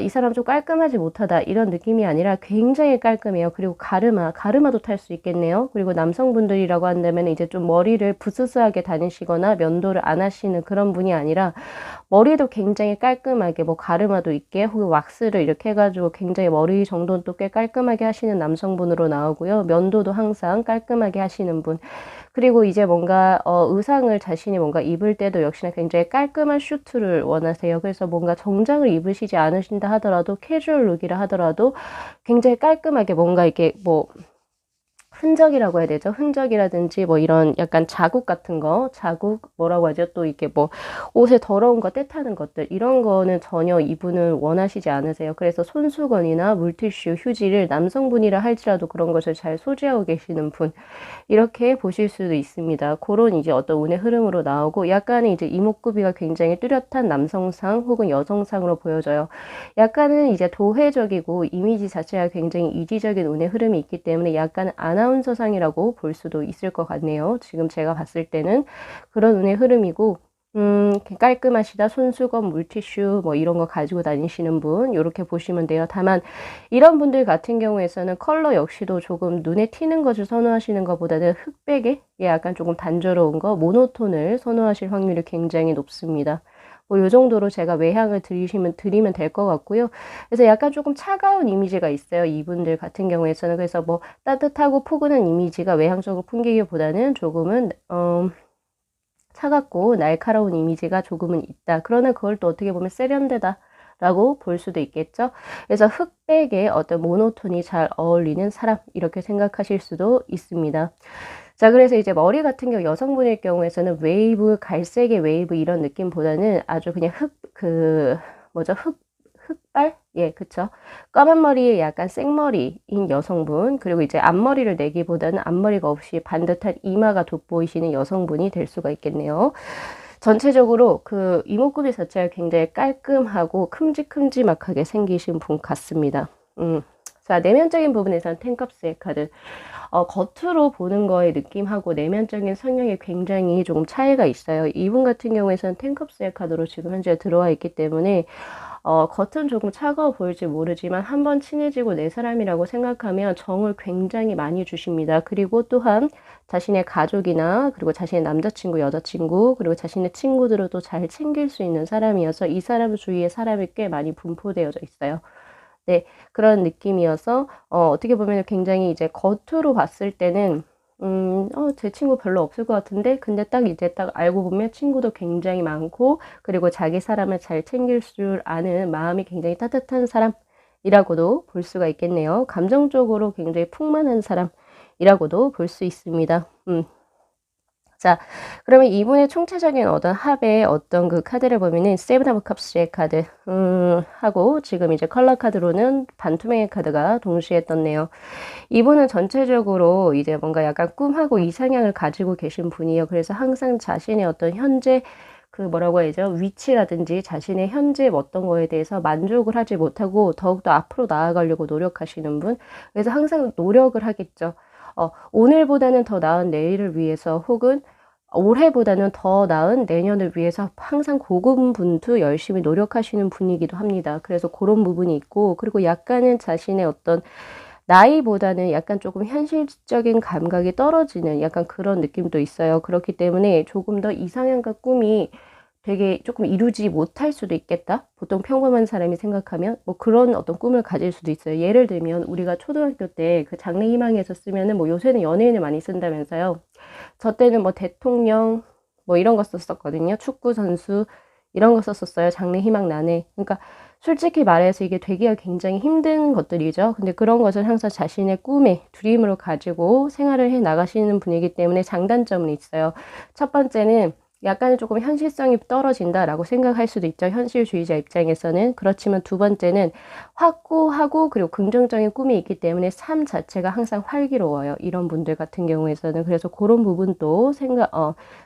A: 이 사람 좀 깔끔하지 못하다, 이런 느낌이 아니라 굉장히 깔끔해요. 그리고 가르마도 탈 수 있겠네요. 그리고 남성분들이라고 한다면 이제 좀 머리를 부스스하게 다니시거나 면도를 안 하시는 그런 분이 아니라 머리도 굉장히 깔끔하게 뭐 가르마도 있게 혹은 왁스를 이렇게 해가지고 굉장히 머리 정도는 또 꽤 깔끔하게 하시는 남성분으로 나오고요. 면도도 항상 깔끔하게 하시는 분. 그리고 이제 뭔가 의상을 자신이 뭔가 입을 때도 역시나 굉장히 깔끔한 슈트를 원하세요. 그래서 뭔가 정장을 입으시지 않으신다 하더라도 캐주얼 룩이라 하더라도 굉장히 깔끔하게 뭔가 이렇게 뭐 흔적이라고 해야 되죠. 흔적이라든지 뭐 이런 약간 자국 같은 거, 뭐라고 하죠? 또 이렇게 뭐 옷에 더러운 거 떼타는 것들, 이런 거는 전혀 이분은 원하시지 않으세요. 그래서 손수건이나 물티슈, 휴지를 남성분이라 할지라도 그런 것을 잘 소지하고 계시는 분, 이렇게 보실 수도 있습니다. 그런 이제 어떤 운의 흐름으로 나오고 약간의 이제 이목구비가 굉장히 뚜렷한 남성상 혹은 여성상으로 보여져요. 약간은 이제 도회적이고 이미지 자체가 굉장히 이지적인 운의 흐름이 있기 때문에 약간 아나운서상이라고 볼 수도 있을 것 같네요. 지금 제가 봤을 때는 그런 운의 흐름이고, 깔끔하시다, 손수건, 물티슈 뭐 이런 거 가지고 다니시는 분, 이렇게 보시면 돼요. 다만 이런 분들 같은 경우에서는 컬러 역시도 조금 눈에 튀는 것을 선호하시는 것보다는 흑백에 약간 조금 단조로운 거, 모노톤을 선호하실 확률이 굉장히 높습니다. 뭐 요 정도로 제가 외향을 드리면 될 것 같고요. 그래서 약간 조금 차가운 이미지가 있어요, 이분들 같은 경우에서는. 그래서 뭐 따뜻하고 포근한 이미지가 외향적으로 풍기기보다는 조금은 차갑고 날카로운 이미지가 조금은 있다. 그러나 그걸 또 어떻게 보면 세련되다 라고 볼 수도 있겠죠. 그래서 흑백의 어떤 모노톤이 잘 어울리는 사람, 이렇게 생각하실 수도 있습니다. 자, 그래서 이제 머리 같은 경우 여성분일 경우에서는 웨이브, 갈색의 웨이브 이런 느낌보다는 아주 그냥 흑발? 예, 그쵸. 검은 머리에 약간 생머리인 여성분, 그리고 이제 앞머리를 내기보다는 앞머리가 없이 반듯한 이마가 돋보이시는 여성분이 될 수가 있겠네요. 전체적으로 그 이목구비 자체가 굉장히 깔끔하고 큼직큼직하게 생기신 분 같습니다. 자, 내면적인 부분에서는 텐컵스의 카드. 겉으로 보는 거의 느낌하고 내면적인 성향이 굉장히 조금 차이가 있어요. 이분 같은 경우에는 텐컵스의 카드로 지금 현재 들어와 있기 때문에 겉은 조금 차가워 보일지 모르지만 한번 친해지고 내 사람이라고 생각하면 정을 굉장히 많이 주십니다. 그리고 또한 자신의 가족이나 그리고 자신의 남자친구, 여자친구, 그리고 자신의 친구들을 또 잘 챙길 수 있는 사람이어서 이 사람 주위에 사람이 꽤 많이 분포되어져 있어요. 네, 그런 느낌이어서 어떻게 보면 굉장히 이제 겉으로 봤을 때는 제 친구 별로 없을 것 같은데 근데 딱 이제 딱 알고 보면 친구도 굉장히 많고 그리고 자기 사람을 잘 챙길 줄 아는 마음이 굉장히 따뜻한 사람이라고도 볼 수가 있겠네요. 감정적으로 굉장히 풍만한 사람이라고도 볼 수 있습니다. 자, 그러면 이분의 총체적인 어떤 합의 어떤 그 카드를 보면은 세븐 오브 컵스의 카드 하고 지금 이제 컬러 카드로는 반투명의 카드가 동시에 떴네요. 이분은 전체적으로 이제 뭔가 약간 꿈하고 이상향을 가지고 계신 분이에요. 그래서 항상 자신의 어떤 현재 그 뭐라고 해야죠? 위치라든지 자신의 현재 어떤 거에 대해서 만족을 하지 못하고 더욱더 앞으로 나아가려고 노력하시는 분. 그래서 항상 노력을 하겠죠. 오늘보다는 더 나은 내일을 위해서 혹은 올해보다는 더 나은 내년을 위해서 항상 고군분투 열심히 노력하시는 분이기도 합니다. 그래서 그런 부분이 있고 그리고 약간은 자신의 어떤 나이보다는 약간 조금 현실적인 감각이 떨어지는 약간 그런 느낌도 있어요. 그렇기 때문에 조금 더 이상향과 꿈이 되게 조금 이루지 못할 수도 있겠다. 보통 평범한 사람이 생각하면 뭐 그런 어떤 꿈을 가질 수도 있어요. 예를 들면 우리가 초등학교 때 그 장래희망에서 쓰면은 뭐 요새는 연예인을 많이 쓴다면서요. 저 때는 뭐 대통령 뭐 이런 거 썼었거든요. 축구 선수 이런 거 썼었어요. 장래희망 나네. 그러니까 솔직히 말해서 이게 되기가 굉장히 힘든 것들이죠. 근데 그런 것을 항상 자신의 꿈에 드림으로 가지고 생활을 해 나가시는 분이기 때문에 장단점은 있어요. 첫 번째는 약간은 조금 현실성이 떨어진다라고 생각할 수도 있죠. 현실주의자 입장에서는. 그렇지만 두 번째는 확고하고 그리고 긍정적인 꿈이 있기 때문에 삶 자체가 항상 활기로워요. 이런 분들 같은 경우에서는. 그래서 그런 부분도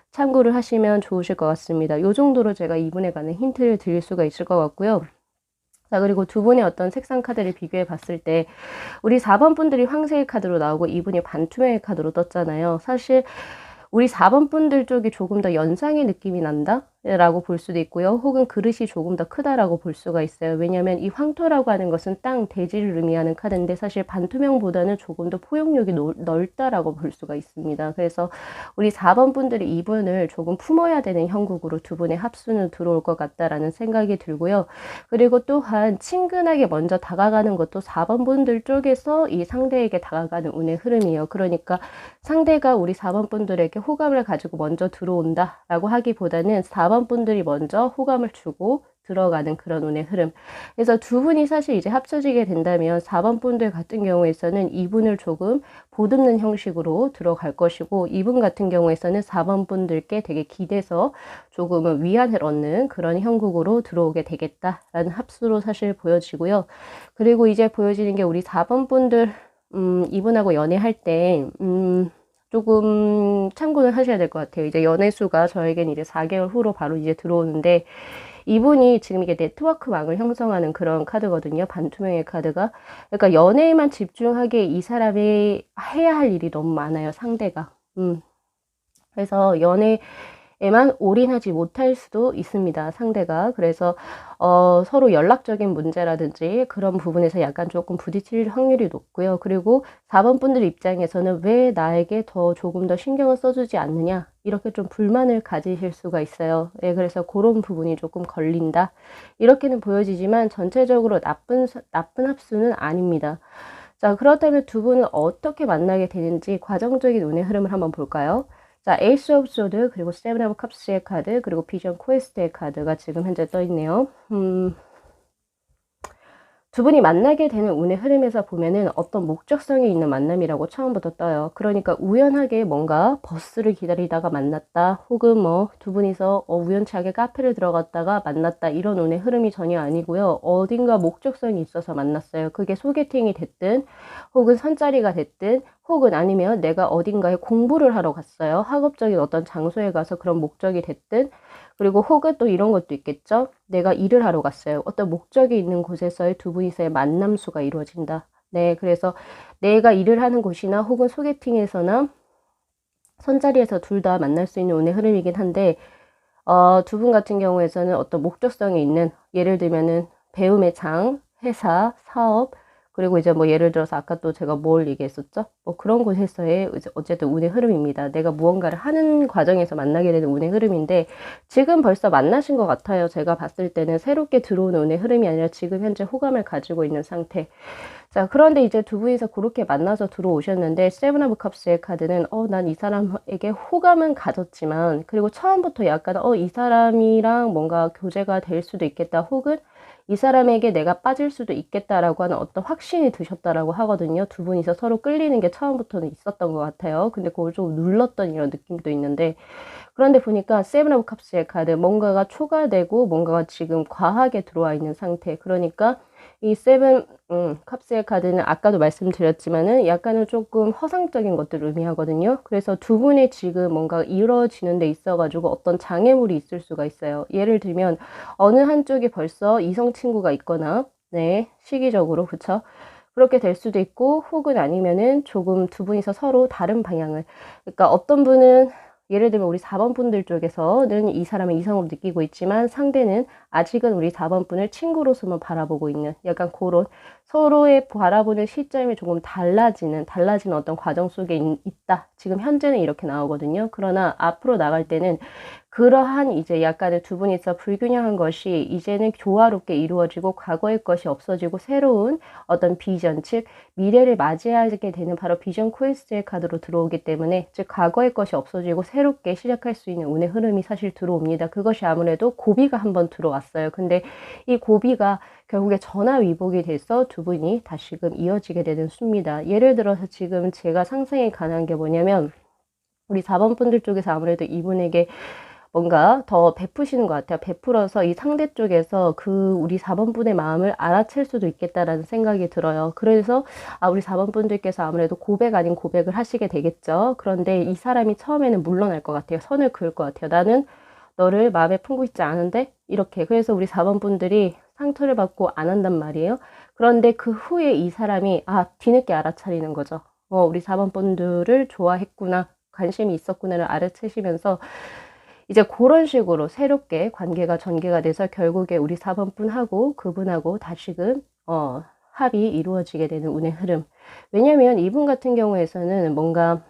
A: 참고를 하시면 좋으실 것 같습니다. 요 정도로 제가 이분에 관한 힌트를 드릴 수가 있을 것 같고요. 자, 그리고 두 분의 어떤 색상 카드를 비교해 봤을 때 우리 4번 분들이 황색의 카드로 나오고 이분이 반투명의 카드로 떴잖아요. 사실 우리 4번 분들 쪽이 조금 더 연상의 느낌이 난다? 라고 볼 수도 있고요. 혹은 그릇이 조금 더 크다라고 볼 수가 있어요. 왜냐하면 이 황토라고 하는 것은 땅, 대지를 의미하는 카드인데 사실 반투명보다는 조금 더 포용력이 넓다라고 볼 수가 있습니다. 그래서 우리 4번 분들이 이분을 조금 품어야 되는 형국으로 두 분의 합수는 들어올 것 같다라는 생각이 들고요. 그리고 또한 친근하게 먼저 다가가는 것도 4번 분들 쪽에서 이 상대에게 다가가는 운의 흐름이에요. 그러니까 상대가 우리 4번 분들에게 호감을 가지고 먼저 들어온다라고 하기보다는 4번 분들이 먼저 호감을 주고 들어가는 그런 운의 흐름. 그래서 두 분이 사실 이제 합쳐지게 된다면 4번 분들 같은 경우에서는 이분을 조금 보듬는 형식으로 들어갈 것이고 이분 같은 경우에서는 4번 분들께 되게 기대서 조금은 위안을 얻는 그런 형국으로 들어오게 되겠다라는 합수로 사실 보여지고요. 그리고 이제 보여지는 게 우리 4번 분들 이분하고 연애할 때 조금 참고를 하셔야 될 것 같아요. 이제 연애수가 저에겐 이제 4개월 후로 바로 이제 들어오는데 이분이 지금 이게 네트워크망을 형성하는 그런 카드거든요. 반투명의 카드가. 그러니까 연애에만 집중하기에 이 사람이 해야 할 일이 너무 많아요. 상대가. 그래서 연애에만 올인하지 못할 수도 있습니다. 상대가. 그래서 서로 연락적인 문제라든지 그런 부분에서 약간 조금 부딪힐 확률이 높고요. 그리고 4번 분들 입장에서는 왜 나에게 더 조금 더 신경을 써주지 않느냐 이렇게 좀 불만을 가지실 수가 있어요. 예, 그래서 그런 부분이 조금 걸린다. 이렇게는 보여지지만 전체적으로 나쁜 합수는 아닙니다. 자, 그렇다면 두 분은 어떻게 만나게 되는지 과정적인 운의 흐름을 한번 볼까요? 자, 에이스 오브 소드, 그리고 세븐 오브 컵스의 카드, 그리고 비전 퀘스트의 카드가 지금 현재 떠 있네요. 두 분이 만나게 되는 운의 흐름에서 보면은 어떤 목적성이 있는 만남이라고 처음부터 떠요. 그러니까 우연하게 뭔가 버스를 기다리다가 만났다, 혹은 뭐 두 분이서 우연찮게 카페를 들어갔다가 만났다, 이런 운의 흐름이 전혀 아니고요. 어딘가 목적성이 있어서 만났어요. 그게 소개팅이 됐든, 혹은 선자리가 됐든, 혹은 아니면 내가 어딘가에 공부를 하러 갔어요. 학업적인 어떤 장소에 가서 그런 목적이 됐든, 그리고 혹은 또 이런 것도 있겠죠. 내가 일을 하러 갔어요. 어떤 목적이 있는 곳에서의 두 분이서의 만남수가 이루어진다. 네, 그래서 내가 일을 하는 곳이나 혹은 소개팅에서나 선자리에서 둘 다 만날 수 있는 운의 흐름이긴 한데, 두 분 같은 경우에서는 어떤 목적성이 있는, 예를 들면은 배움의 장, 회사, 사업, 그리고 이제 뭐 예를 들어서 아까 또 제가 뭘 얘기했었죠? 뭐 그런 곳에서의 이제 어쨌든 운의 흐름입니다. 내가 무언가를 하는 과정에서 만나게 되는 운의 흐름인데, 지금 벌써 만나신 것 같아요. 제가 봤을 때는 새롭게 들어오는 운의 흐름이 아니라 지금 현재 호감을 가지고 있는 상태. 자, 그런데 이제 두 분이서 그렇게 만나서 들어오셨는데, 세븐 오브 컵스의 카드는 난 이 사람에게 호감은 가졌지만, 그리고 처음부터 약간 이 사람이랑 뭔가 교제가 될 수도 있겠다, 혹은 이 사람에게 내가 빠질 수도 있겠다라고 하는 어떤 확신이 드셨다라고 하거든요. 두 분이서 서로 끌리는 게 처음부터는 있었던 것 같아요. 근데 그걸 좀 눌렀던 이런 느낌도 있는데, 그런데 보니까 세븐 오브 컵스의 카드, 뭔가가 초과되고 뭔가가 지금 과하게 들어와 있는 상태. 그러니까 이 세븐 컵스의 카드는 아까도 말씀드렸지만은 약간은 조금 허상적인 것들을 의미하거든요. 그래서 두 분의 지금 뭔가 이루어지는 데 있어 가지고 어떤 장애물이 있을 수가 있어요. 예를 들면 어느 한쪽에 벌써 이성 친구가 있거나, 네, 시기적으로, 그쵸? 그렇게 될 수도 있고, 혹은 아니면은 조금 두 분이서 서로 다른 방향을, 그러니까 어떤 분은 예를 들면 우리 4번 분들 쪽에서는 이 사람의 이성을 느끼고 있지만, 상대는 아직은 우리 4번 분을 친구로서만 바라보고 있는, 약간 그런 서로의 바라보는 시점이 조금 달라지는 어떤 과정 속에 있다. 지금 현재는 이렇게 나오거든요. 그러나 앞으로 나갈 때는 그러한 이제 약간의 두 분이서 불균형한 것이 이제는 조화롭게 이루어지고, 과거의 것이 없어지고 새로운 어떤 비전, 즉 미래를 맞이하게 되는 바로 비전 퀘스트의 카드로 들어오기 때문에, 즉 과거의 것이 없어지고 새롭게 시작할 수 있는 운의 흐름이 사실 들어옵니다. 그것이 아무래도 고비가 한번 들어왔어요. 근데 이 고비가 결국에 전화위복이 돼서 두 분이 다시금 이어지게 되는 수입니다. 예를 들어서 지금 제가 상상이 가능한 게 뭐냐면, 우리 4번 분들 쪽에서 아무래도 이분에게 뭔가 더 베푸시는 것 같아요. 베풀어서 이 상대 쪽에서 그 우리 4번 분의 마음을 알아챌 수도 있겠다라는 생각이 들어요. 그래서 우리 4번 분들께서 아무래도 고백 아닌 고백을 하시게 되겠죠. 그런데 이 사람이 처음에는 물러날 것 같아요. 선을 그을 것 같아요. 나는 너를 마음에 품고 있지 않은데, 이렇게. 그래서 우리 4번 분들이 상처를 받고 안 한단 말이에요. 그런데 그 후에 이 사람이 뒤늦게 알아차리는 거죠. 우리 4번 분들을 좋아했구나, 관심이 있었구나를 알아채시면서 이제 그런 식으로 새롭게 관계가 전개가 돼서 결국에 우리 4번 분하고 그분하고 다시금 합이 이루어지게 되는 운의 흐름. 왜냐면 이분 같은 경우에서는 뭔가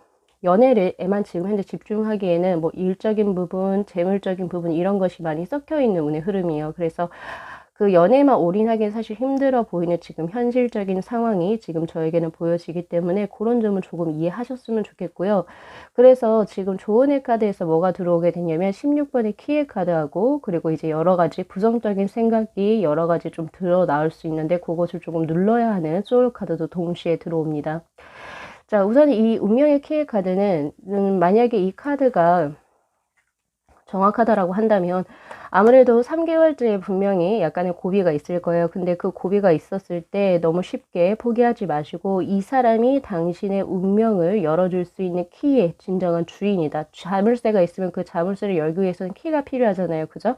A: 연애에만 지금 현재 집중하기에는 뭐 일적인 부분, 재물적인 부분, 이런 것이 많이 섞여 있는 운의 흐름이에요. 그래서 그 연애만 올인하기엔 사실 힘들어 보이는 지금 현실적인 상황이 지금 저에게는 보여지기 때문에, 그런 점은 조금 이해하셨으면 좋겠고요. 그래서 지금 조언의 카드에서 뭐가 들어오게 되냐면 16번의 키의 카드하고, 그리고 이제 여러 가지 부정적인 생각이 여러 가지 좀 들어 나올 수 있는데, 그것을 조금 눌러야 하는 소울 카드도 동시에 들어옵니다. 자, 우선 이 운명의 키의 카드는 만약에 이 카드가 정확하다라고 한다면 아무래도 3개월째 분명히 약간의 고비가 있을 거예요. 근데 그 고비가 있었을 때 너무 쉽게 포기하지 마시고, 이 사람이 당신의 운명을 열어줄 수 있는 키의 진정한 주인이다. 자물쇠가 있으면 그 자물쇠를 열기 위해서는 키가 필요하잖아요. 그죠?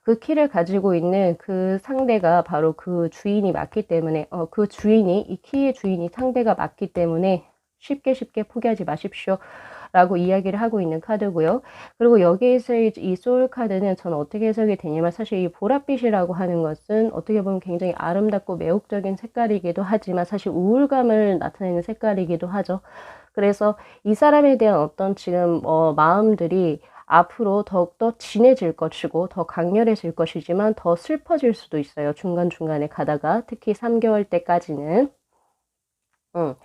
A: 그 키를 가지고 있는 그 상대가 바로 그 주인이 맞기 때문에, 그 주인이, 이 키의 주인이 상대가 맞기 때문에 쉽게 포기하지 마십시오 라고 이야기를 하고 있는 카드고요. 그리고 여기에서 이 소울 카드는 저는 어떻게 해석이 되냐면, 사실 이 보랏빛이라고 하는 것은 어떻게 보면 굉장히 아름답고 매혹적인 색깔이기도 하지만 사실 우울감을 나타내는 색깔이기도 하죠. 그래서 이 사람에 대한 어떤 지금 마음들이 앞으로 더욱더 진해질 것이고 더 강렬해질 것이지만 더 슬퍼질 수도 있어요. 중간중간에 가다가, 특히 3개월 때까지는. 응.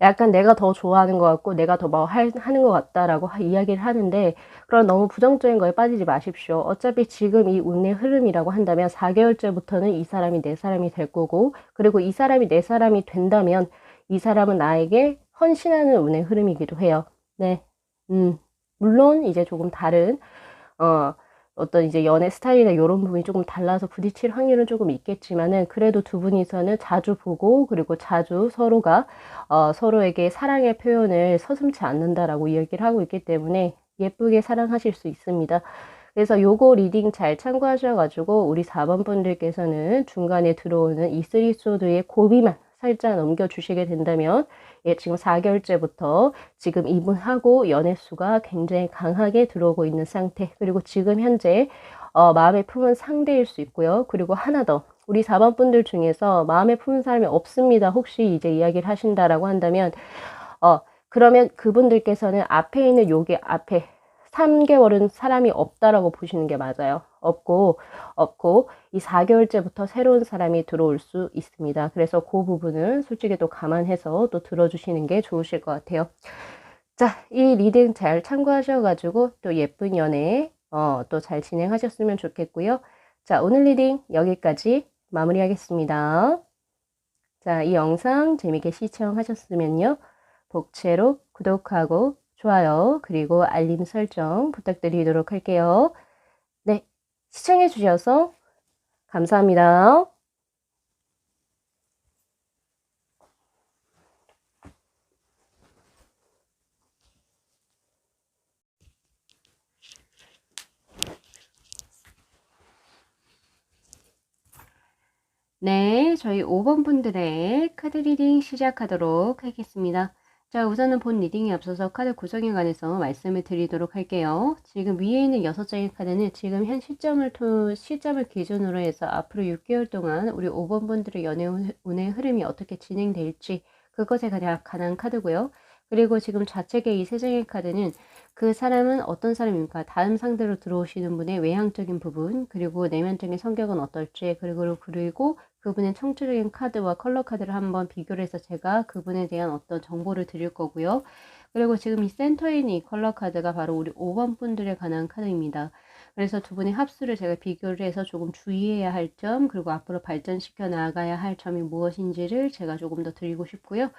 A: 약간 내가 더 좋아하는 것 같고 내가 더 뭐 하는 것 같다라고 이야기를 하는데 그런 너무 부정적인 거에 빠지지 마십시오. 어차피 지금 이 운의 흐름이라고 한다면 4개월째부터는 이 사람이 내 사람이 될 거고 그리고 이 사람이 내 사람이 된다면 이 사람은 나에게 헌신하는 운의 흐름이기도 해요. 네. 물론 이제 조금 다른 어 어떤 이제 연애 스타일이나 요런 부분이 조금 달라서 부딪힐 확률은 조금 있겠지만은 그래도 두 분이서는 자주 보고 그리고 자주 서로가 서로에게 사랑의 표현을 서슴지 않는다라고 이야기를 하고 있기 때문에 예쁘게 사랑하실 수 있습니다. 그래서 요거 리딩 잘 참고하셔 가지고 우리 4번 분들께서는 중간에 들어오는 이 3 소드의 고비만 살짝 넘겨 주시게 된다면 예, 지금 4개월째부터 지금 이분하고 연애수가 굉장히 강하게 들어오고 있는 상태. 그리고 지금 현재 마음에 품은 상대일 수 있고요. 그리고 하나 더. 우리 4번 분들 중에서 마음에 품은 사람이 없습니다. 혹시 이제 이야기를 하신다라고 한다면 그러면 그분들께서는 앞에 있는 요게 앞에 3개월은 사람이 없다라고 보시는 게 맞아요. 없고 이 4개월째부터 새로운 사람이 들어올 수 있습니다. 그래서 그 부분을 솔직히 또 감안해서 또 들어주시는 게 좋으실 것 같아요. 자, 이 리딩 잘 참고하셔가지고 또 예쁜 연애 또 잘 진행하셨으면 좋겠고요. 자, 오늘 리딩 여기까지 마무리하겠습니다. 자, 이 영상 재밌게 시청하셨으면요. 복채로 구독하고 좋아요 그리고 알림 설정 부탁드리도록 할게요. 네, 시청해 주셔서 감사합니다. 네, 저희 5번 분들의 카드 리딩 시작하도록 하겠습니다. 자, 우선은 본 리딩에 앞서서 카드 구성에 관해서 말씀을 드리도록 할게요. 지금 위에 있는 6장의 카드는 지금 현 시점을 기준으로 해서 앞으로 6개월 동안 우리 5번 분들의 연애운의 흐름이 어떻게 진행될지 그것에 관한 카드고요. 그리고 지금 좌측의 이 3장의 카드는 그 사람은 어떤 사람입니까? 다음 상대로 들어오시는 분의 외향적인 부분, 그리고 내면적인 성격은 어떨지, 그리고 그분의 청초적인 카드와 컬러 카드를 한번 비교를 해서 제가 그분에 대한 어떤 정보를 드릴 거고요. 그리고 지금 이 센터에 있는 이 컬러 카드가 바로 우리 5번 분들에 관한 카드입니다. 그래서 두 분의 합수를 제가 비교를 해서 조금 주의해야 할 점, 그리고 앞으로 발전시켜 나가야 할 점이 무엇인지를 제가 조금 더 드리고 싶고요.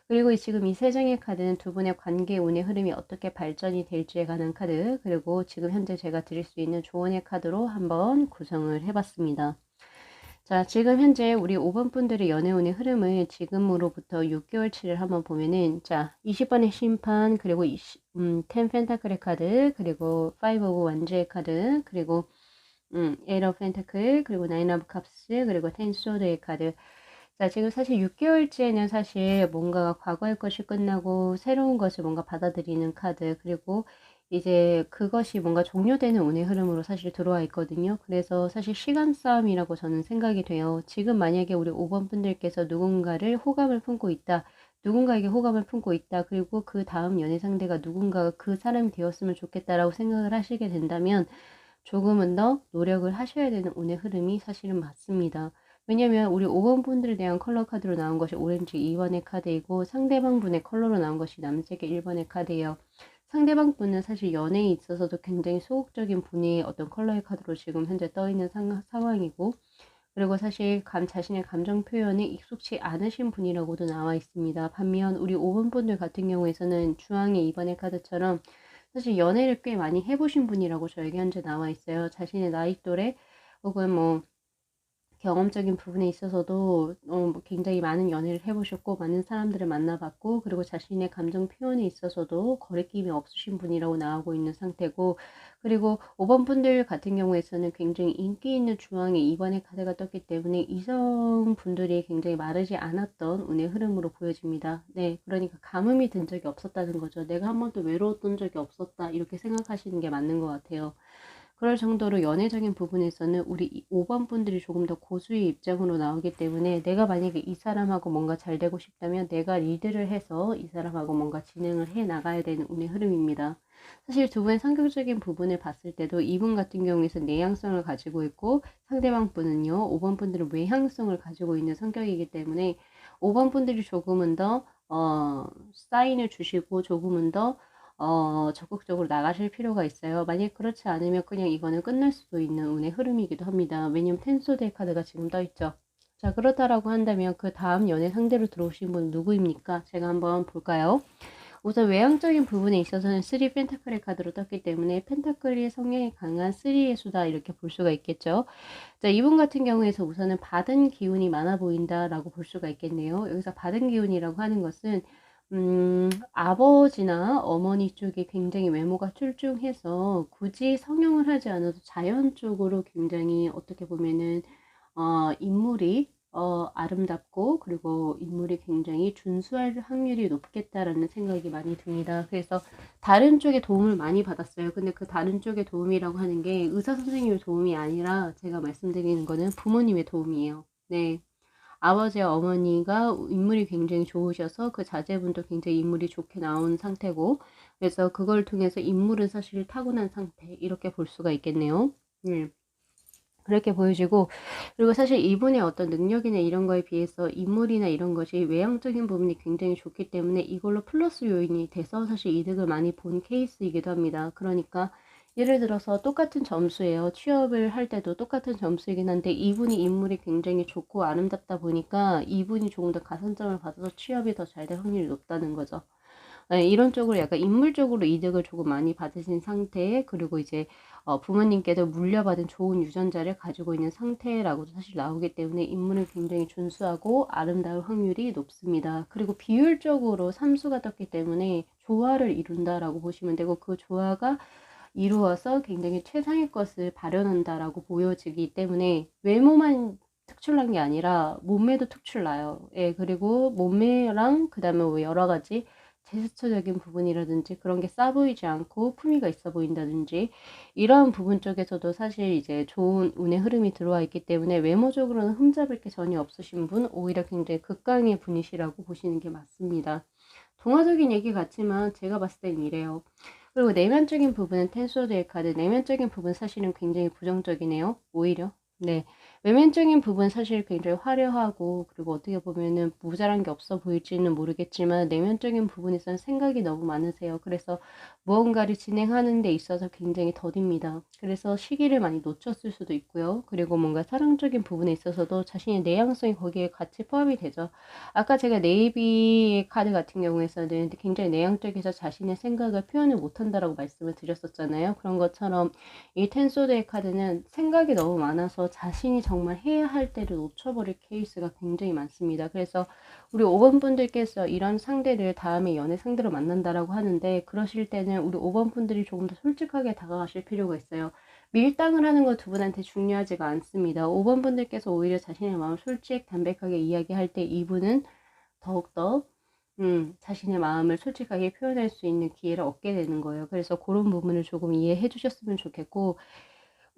A: 그리고 지금 이 3장의 카드는 두 분의 관계 운의 흐름이 어떻게 발전이 될지에 관한 카드, 그리고 지금 현재 제가 드릴 수 있는 조언의 카드로 한번 구성을 해봤습니다. 자, 지금 현재 우리 5번 분들의 연애운의 흐름을 지금으로부터 6개월치를 한번 보면은, 자, 20번의 심판, 그리고 10 펜타클의 카드, 그리고 5 오브 완즈의 카드, 그리고 8 오브 펜타클, 그리고 9 오브 컵스, 그리고 10 소드의 카드. 자, 지금 사실 6개월째는 사실 뭔가 과거의 것이 끝나고 새로운 것을 뭔가 받아들이는 카드, 그리고 이제 그것이 뭔가 종료되는 운의 흐름으로 사실 들어와 있거든요. 그래서 사실 시간 싸움이라고 저는 생각이 돼요. 지금 만약에 우리 5번 분들께서 누군가를 호감을 품고 있다. 누군가에게 호감을 품고 있다. 그리고 그 다음 연애 상대가 누군가가 그 사람이 되었으면 좋겠다라고 생각을 하시게 된다면 조금은 더 노력을 하셔야 되는 운의 흐름이 사실은 맞습니다. 왜냐면 우리 5번 분들에 대한 컬러 카드로 나온 것이 오렌지 2번의 카드이고 상대방 분의 컬러로 나온 것이 남색의 1번의 카드예요. 상대방 분은 사실 연애에 있어서도 굉장히 소극적인 분이 어떤 컬러의 카드로 지금 현재 떠 있는 상황이고, 그리고 사실 자신의 감정 표현에 익숙치 않으신 분이라고도 나와 있습니다. 반면 우리 5번 분들 같은 경우에서는 주황의 2번의 카드처럼 사실 연애를 꽤 많이 해보신 분이라고 저에게 현재 나와 있어요. 자신의 나이 또래 혹은 뭐 경험적인 부분에 있어서도 굉장히 많은 연애를 해보셨고 많은 사람들을 만나봤고 그리고 자신의 감정 표현에 있어서도 거리낌이 없으신 분이라고 나오고 있는 상태고, 그리고 5번 분들 같은 경우에서는 굉장히 인기 있는 중앙에 2번의 카드가 떴기 때문에 이성분들이 굉장히 마르지 않았던 운의 흐름으로 보여집니다. 네, 그러니까 가뭄이 든 적이 없었다는 거죠. 내가 한 번도 외로웠던 적이 없었다 이렇게 생각하시는 게 맞는 것 같아요. 그럴 정도로 연애적인 부분에서는 우리 5번 분들이 조금 더 고수의 입장으로 나오기 때문에 내가 만약에 이 사람하고 뭔가 잘 되고 싶다면 내가 리드를 해서 이 사람하고 뭔가 진행을 해 나가야 되는 운의 흐름입니다. 사실 두 분의 성격적인 부분을 봤을 때도 이분 같은 경우에는 내향성을 가지고 있고 상대방 분은요 5번 분들은 외향성을 가지고 있는 성격이기 때문에 5번 분들이 조금은 더 사인을 주시고 조금은 더 적극적으로 나가실 필요가 있어요. 만약 그렇지 않으면 그냥 이거는 끝날 수도 있는 운의 흐름이기도 합니다. 왜냐면 텐소드의 카드가 지금 떠 있죠. 자, 그렇다라고 한다면 그 다음 연애 상대로 들어오신 분은 누구입니까? 제가 한번 볼까요? 우선 외향적인 부분에 있어서는 3 펜타클의 카드로 떴기 때문에 펜타클이 성향이 강한 3의 수다 이렇게 볼 수가 있겠죠. 자, 이분 같은 경우에서 우선은 받은 기운이 많아 보인다라고 볼 수가 있겠네요. 여기서 받은 기운이라고 하는 것은 아버지나 어머니 쪽이 굉장히 외모가 출중해서 굳이 성형을 하지 않아도 자연적으로 굉장히 어떻게 보면은 인물이 아름답고 그리고 인물이 굉장히 준수할 확률이 높겠다라는 생각이 많이 듭니다. 그래서 다른 쪽에 도움을 많이 받았어요. 근데 그 다른 쪽의 도움이라고 하는 게 의사 선생님의 도움이 아니라 제가 말씀드리는 거는 부모님의 도움이에요. 네. 아버지와 어머니가 인물이 굉장히 좋으셔서 그 자제분도 굉장히 인물이 좋게 나온 상태고, 그래서 그걸 통해서 인물은 사실 타고난 상태 이렇게 볼 수가 있겠네요. 그렇게 보여지고, 그리고 사실 이분의 어떤 능력이나 이런 거에 비해서 인물이나 이런 것이 외향적인 부분이 굉장히 좋기 때문에 이걸로 플러스 요인이 돼서 사실 이득을 많이 본 케이스이기도 합니다. 그러니까 예를 들어서 똑같은 점수예요. 취업을 할 때도 똑같은 점수이긴 한데 이분이 인물이 굉장히 좋고 아름답다 보니까 이분이 조금 더 가산점을 받아서 취업이 더 잘 될 확률이 높다는 거죠. 네, 이런 쪽으로 약간 인물적으로 이득을 조금 많이 받으신 상태, 그리고 이제 부모님께도 물려받은 좋은 유전자를 가지고 있는 상태라고도 사실 나오기 때문에 인물은 굉장히 준수하고 아름다울 확률이 높습니다. 그리고 비율적으로 삼수가 떴기 때문에 조화를 이룬다라고 보시면 되고, 그 조화가 이루어서 굉장히 최상의 것을 발현한다라고 보여지기 때문에 외모만 특출난 게 아니라 몸매도 특출나요. 예, 그리고 몸매랑 그다음에 뭐 여러 가지 제스처적인 부분이라든지 그런 게 싸 보이지 않고 품위가 있어 보인다든지 이런 부분 쪽에서도 사실 이제 좋은 운의 흐름이 들어와 있기 때문에 외모적으로는 흠잡을 게 전혀 없으신 분, 오히려 굉장히 극강의 분이시라고 보시는 게 맞습니다. 동화적인 얘기 같지만 제가 봤을 땐 이래요. 그리고 내면적인 부분은 텐소드의 카드, 내면적인 부분 사실은 굉장히 부정적이네요. 오히려. 네. 외면적인 부분 사실 굉장히 화려하고, 그리고 어떻게 보면은 모자란 게 없어 보일지는 모르겠지만 내면적인 부분에서는 생각이 너무 많으세요. 그래서 무언가를 진행하는 데 있어서 굉장히 더딥니다. 그래서 시기를 많이 놓쳤을 수도 있고요. 그리고 뭔가 사랑적인 부분에 있어서도 자신의 내향성이 거기에 같이 포함이 되죠. 아까 제가 네이비의 카드 같은 경우에서는 굉장히 내향적이서 자신의 생각을 표현을 못한다라고 말씀을 드렸었잖아요. 그런 것처럼 이 텐소드의 카드는 생각이 너무 많아서 자신이 정말 해야 할 때를 놓쳐버릴 케이스가 굉장히 많습니다. 그래서 우리 5번 분들께서 이런 상대를 다음에 연애 상대로 만난다라고 하는데, 그러실 때는 우리 5번 분들이 조금 더 솔직하게 다가가실 필요가 있어요. 밀당을 하는 거 두 분한테 중요하지가 않습니다. 5번 분들께서 오히려 자신의 마음을 솔직 담백하게 이야기할 때 이분은 더욱더 자신의 마음을 솔직하게 표현할 수 있는 기회를 얻게 되는 거예요. 그래서 그런 부분을 조금 이해해 주셨으면 좋겠고,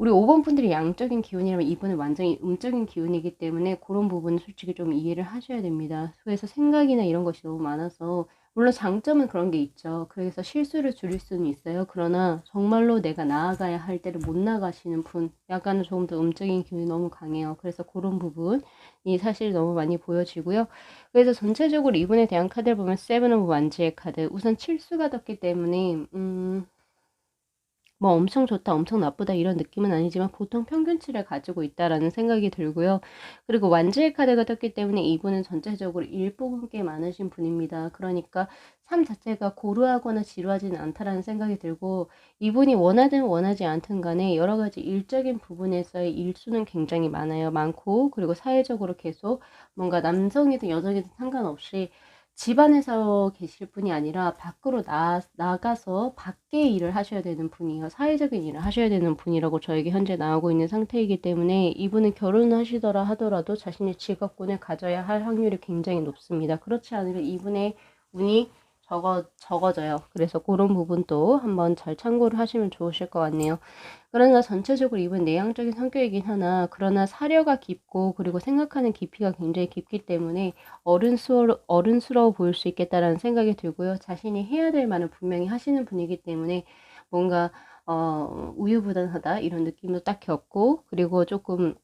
A: 우리 5번 분들이 양적인 기운이라면 이분은 완전히 음적인 기운이기 때문에 그런 부분은 솔직히 좀 이해를 하셔야 됩니다. 그래서 생각이나 이런 것이 너무 많아서, 물론 장점은 그런 게 있죠. 그래서 실수를 줄일 수는 있어요. 그러나 정말로 내가 나아가야 할 때를 못 나가시는 분, 약간은 조금 더 음적인 기운이 너무 강해요. 그래서 그런 부분이 사실 너무 많이 보여지고요. 그래서 전체적으로 이분에 대한 카드를 보면 세븐 오브 완지의 카드, 우선 칠수가 떴기 때문에 뭐 엄청 좋다, 엄청 나쁘다 이런 느낌은 아니지만 보통 평균치를 가지고 있다라는 생각이 들고요. 그리고 완지의 카드가 떴기 때문에 이분은 전체적으로 일복은 꽤 많으신 분입니다. 그러니까 삶 자체가 고루하거나 지루하지는 않다라는 생각이 들고, 이분이 원하든 원하지 않든 간에 여러 가지 일적인 부분에서의 일수는 굉장히 많고, 그리고 사회적으로 계속 뭔가 남성이든 여성이든 상관없이 집안에서 계실 분이 아니라 밖으로 나가서 밖에 일을 하셔야 되는 분이에요. 사회적인 일을 하셔야 되는 분이라고 저에게 현재 나오고 있는 상태이기 때문에 이분은 결혼을 하시더라 하더라도 자신의 직업군을 가져야 할 확률이 굉장히 높습니다. 그렇지 않으면 이분의 운이 적어져요. 그래서 그런 부분도 한번 잘 참고를 하시면 좋으실 것 같네요. 그러나 전체적으로 이분 내향적인 성격이긴 하나, 그러나 사려가 깊고 그리고 생각하는 깊이가 굉장히 깊기 때문에 어른스러워 보일 수 있겠다라는 생각이 들고요. 자신이 해야 될 말은 분명히 하시는 분이기 때문에 뭔가 우유부단하다 이런 느낌도 딱히 없고, 그리고 조금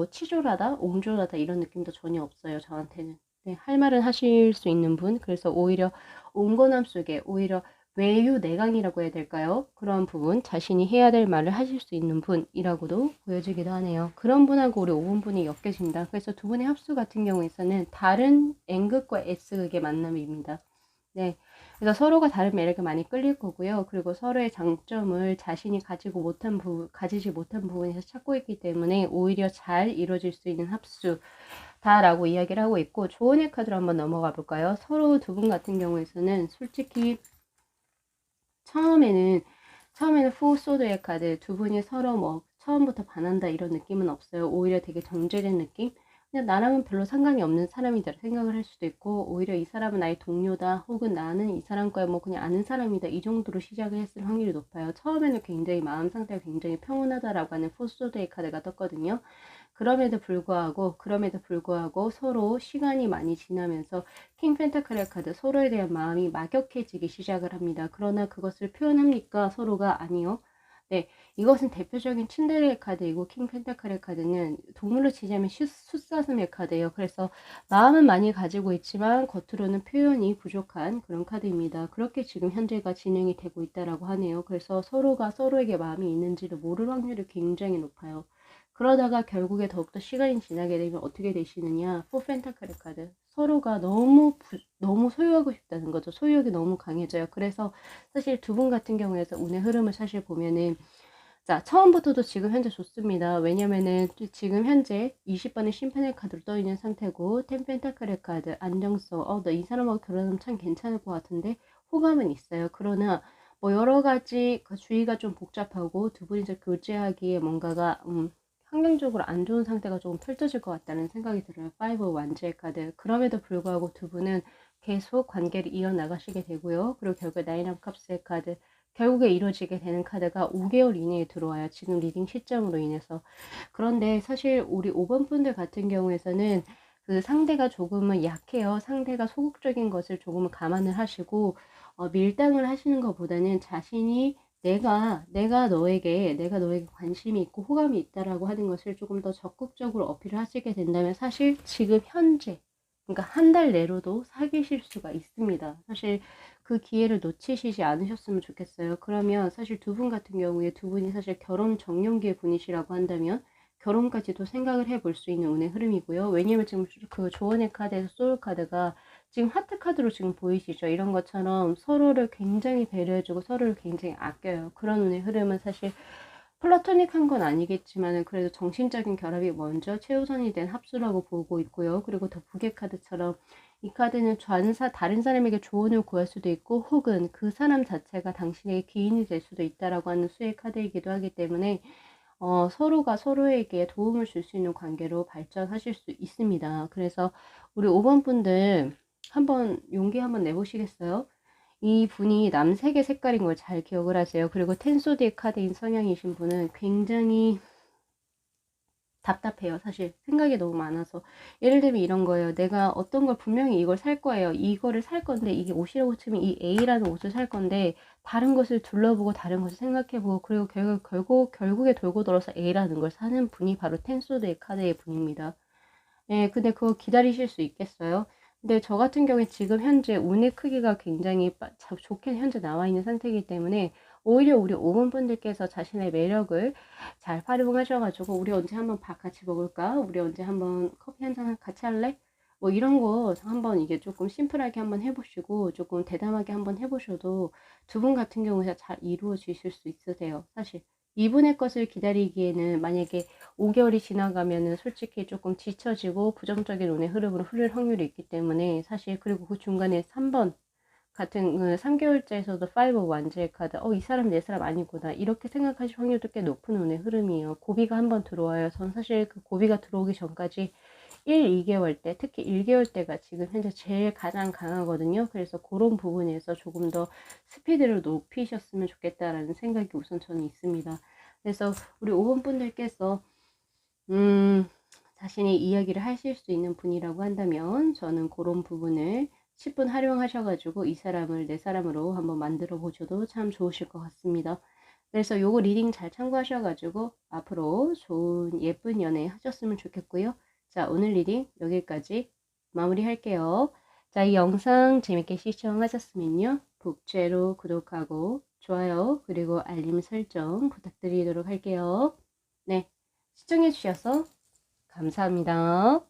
A: 치졸하다, 옹졸하다 이런 느낌도 전혀 없어요, 저한테는. 네, 할 말은 하실 수 있는 분, 그래서 오히려 온건함 속에 오히려 외유내강이라고 해야 될까요? 그런 부분, 자신이 해야 될 말을 하실 수 있는 분이라고도 보여지기도 하네요. 그런 분하고 우리 5번 분이 엮여진다. 그래서 두 분의 합수 같은 경우에서는 다른 N극과 S극의 만남입니다. 네. 그래서 서로가 다른 매력에 많이 끌릴 거고요. 그리고 서로의 장점을 자신이 가지지 못한 부분에서 찾고 있기 때문에 오히려 잘 이루어질 수 있는 합수다라고 이야기를 하고 있고, 조언의 카드로 한번 넘어가 볼까요? 서로 두 분 같은 경우에서는 솔직히 처음에는 포소드의 카드, 두 분이 서로 뭐 처음부터 반한다 이런 느낌은 없어요. 오히려 되게 정제된 느낌? 그냥 나랑은 별로 상관이 없는 사람이다 생각을 할 수도 있고, 오히려 이 사람은 나의 동료다, 혹은 나는 이 사람과 뭐 그냥 아는 사람이다, 이 정도로 시작을 했을 확률이 높아요. 처음에는 굉장히 마음 상태가 굉장히 평온하다라고 하는 포소드의 카드가 떴거든요. 그럼에도 불구하고 서로 시간이 많이 지나면서 킹 펜타클의 카드, 서로에 대한 마음이 막역해지기 시작을 합니다. 그러나 그것을 표현합니까? 서로가 아니요. 네, 이것은 대표적인 츤데레의 카드이고, 킹 펜타클의 카드는 동물로 치자면 숫사슴의 카드예요. 그래서 마음은 많이 가지고 있지만 겉으로는 표현이 부족한 그런 카드입니다. 그렇게 지금 현재가 진행이 되고 있다라고 하네요. 그래서 서로가 서로에게 마음이 있는지를 모를 확률이 굉장히 높아요. 그러다가 결국에 더욱더 시간이 지나게 되면 어떻게 되시느냐, 포펜타클의 카드, 서로가 너무 소유하고 싶다는 거죠. 소유욕이 너무 강해져요. 그래서 사실 두 분 같은 경우에서 운의 흐름을 사실 보면은, 자, 처음부터도 지금 현재 좋습니다. 왜냐면은 지금 현재 20번의 심판의 카드로 떠 있는 상태고, 템펜타클의 카드, 안정성, 나 이 사람하고 결혼하면 참 괜찮을 것 같은데, 호감은 있어요. 그러나 뭐 여러 가지 그 주의가 좀 복잡하고, 두 분이서 교제하기에 뭔가가 환경적으로 안 좋은 상태가 조금 펼쳐질 것 같다는 생각이 들어요. 5 완주의 카드. 그럼에도 불구하고 두 분은 계속 관계를 이어나가시게 되고요. 그리고 결국에 나인 오브 컵스의 카드. 결국에 이루어지게 되는 카드가 5개월 이내에 들어와요. 지금 리딩 시점으로 인해서. 그런데 사실 우리 5번 분들 같은 경우에서는 그 상대가 조금은 약해요. 상대가 소극적인 것을 조금은 감안을 하시고, 밀당을 하시는 것보다는 자신이 내가 너에게 관심이 있고 호감이 있다라고 하는 것을 조금 더 적극적으로 어필을 하시게 된다면, 사실 지금 현재, 그러니까 한 달 내로도 사귀실 수가 있습니다. 사실 그 기회를 놓치시지 않으셨으면 좋겠어요. 그러면 사실 두 분 같은 경우에 두 분이 사실 결혼 정년기의 분이시라고 한다면 결혼까지도 생각을 해볼 수 있는 운의 흐름이고요. 왜냐면 지금 그 조언의 카드에서 소울 카드가 지금 하트 카드로 지금 보이시죠? 이런 것처럼 서로를 굉장히 배려해주고 서로를 굉장히 아껴요. 그런 운의 흐름은 사실 플라토닉한 건 아니겠지만 그래도 정신적인 결합이 먼저 최우선이 된 합수라고 보고 있고요. 그리고 더 부계 카드처럼 이 카드는 다른 사람에게 조언을 구할 수도 있고, 혹은 그 사람 자체가 당신에게 기인이 될 수도 있다라고 하는 수의 카드이기도 하기 때문에 서로가 서로에게 도움을 줄 수 있는 관계로 발전하실 수 있습니다. 그래서 우리 5번 분들 한번 용기 한번 내보시겠어요? 이 분이 남색의 색깔인 걸 잘 기억을 하세요. 그리고 텐소디의 카드인 성향이신 분은 굉장히 답답해요. 사실 생각이 너무 많아서. 예를 들면 이런 거예요. 내가 어떤 걸 분명히 이걸 살 거예요. 이거를 살 건데, 이게 옷이라고 치면 이 A라는 옷을 살 건데, 다른 것을 둘러보고 다른 것을 생각해보고, 그리고 결국에 돌고 돌아서 A라는 걸 사는 분이 바로 텐소드의 카드의 분입니다. 예, 근데 그거 기다리실 수 있겠어요? 근데 저 같은 경우에 지금 현재 운의 크기가 굉장히 좋게 현재 나와 있는 상태이기 때문에, 오히려 우리 5번 분들께서 자신의 매력을 잘 활용하셔가지고, 우리 언제 한번 밥 같이 먹을까? 우리 언제 한번 커피 한잔 같이 할래? 뭐 이런 거 한번 이게 조금 심플하게 한번 해보시고, 조금 대담하게 한번 해보셔도 두 분 같은 경우에 잘 이루어지실 수 있으세요. 사실 이분의 것을 기다리기에는, 만약에 5개월이 지나가면은 솔직히 조금 지쳐지고 부정적인 운의 흐름으로 흐를 확률이 있기 때문에, 사실 그리고 그 중간에 3번 같은 3개월째에서도 5 완제의 카드, 이 사람 내 사람 아니구나, 이렇게 생각하실 확률도 꽤 높은 운의 흐름이에요. 고비가 한번 들어와요. 전 사실 그 고비가 들어오기 전까지 2개월 때, 특히 1개월 때가 지금 현재 제일 가장 강하거든요. 그래서 그런 부분에서 조금 더 스피드를 높이셨으면 좋겠다라는 생각이 우선 저는 있습니다. 그래서 우리 5번 분들께서 자신이 이야기를 하실 수 있는 분이라고 한다면, 저는 그런 부분을 10분 활용하셔가지고 이 사람을 내 사람으로 한번 만들어 보셔도 참 좋으실 것 같습니다. 그래서 요거 리딩 잘 참고하셔가지고 앞으로 좋은 예쁜 연애 하셨으면 좋겠고요. 자, 오늘 리딩 여기까지 마무리할게요. 자, 이 영상 재밌게 시청하셨으면요. 북채로 구독하고 좋아요 그리고 알림 설정 부탁드리도록 할게요. 네, 시청해 주셔서 감사합니다.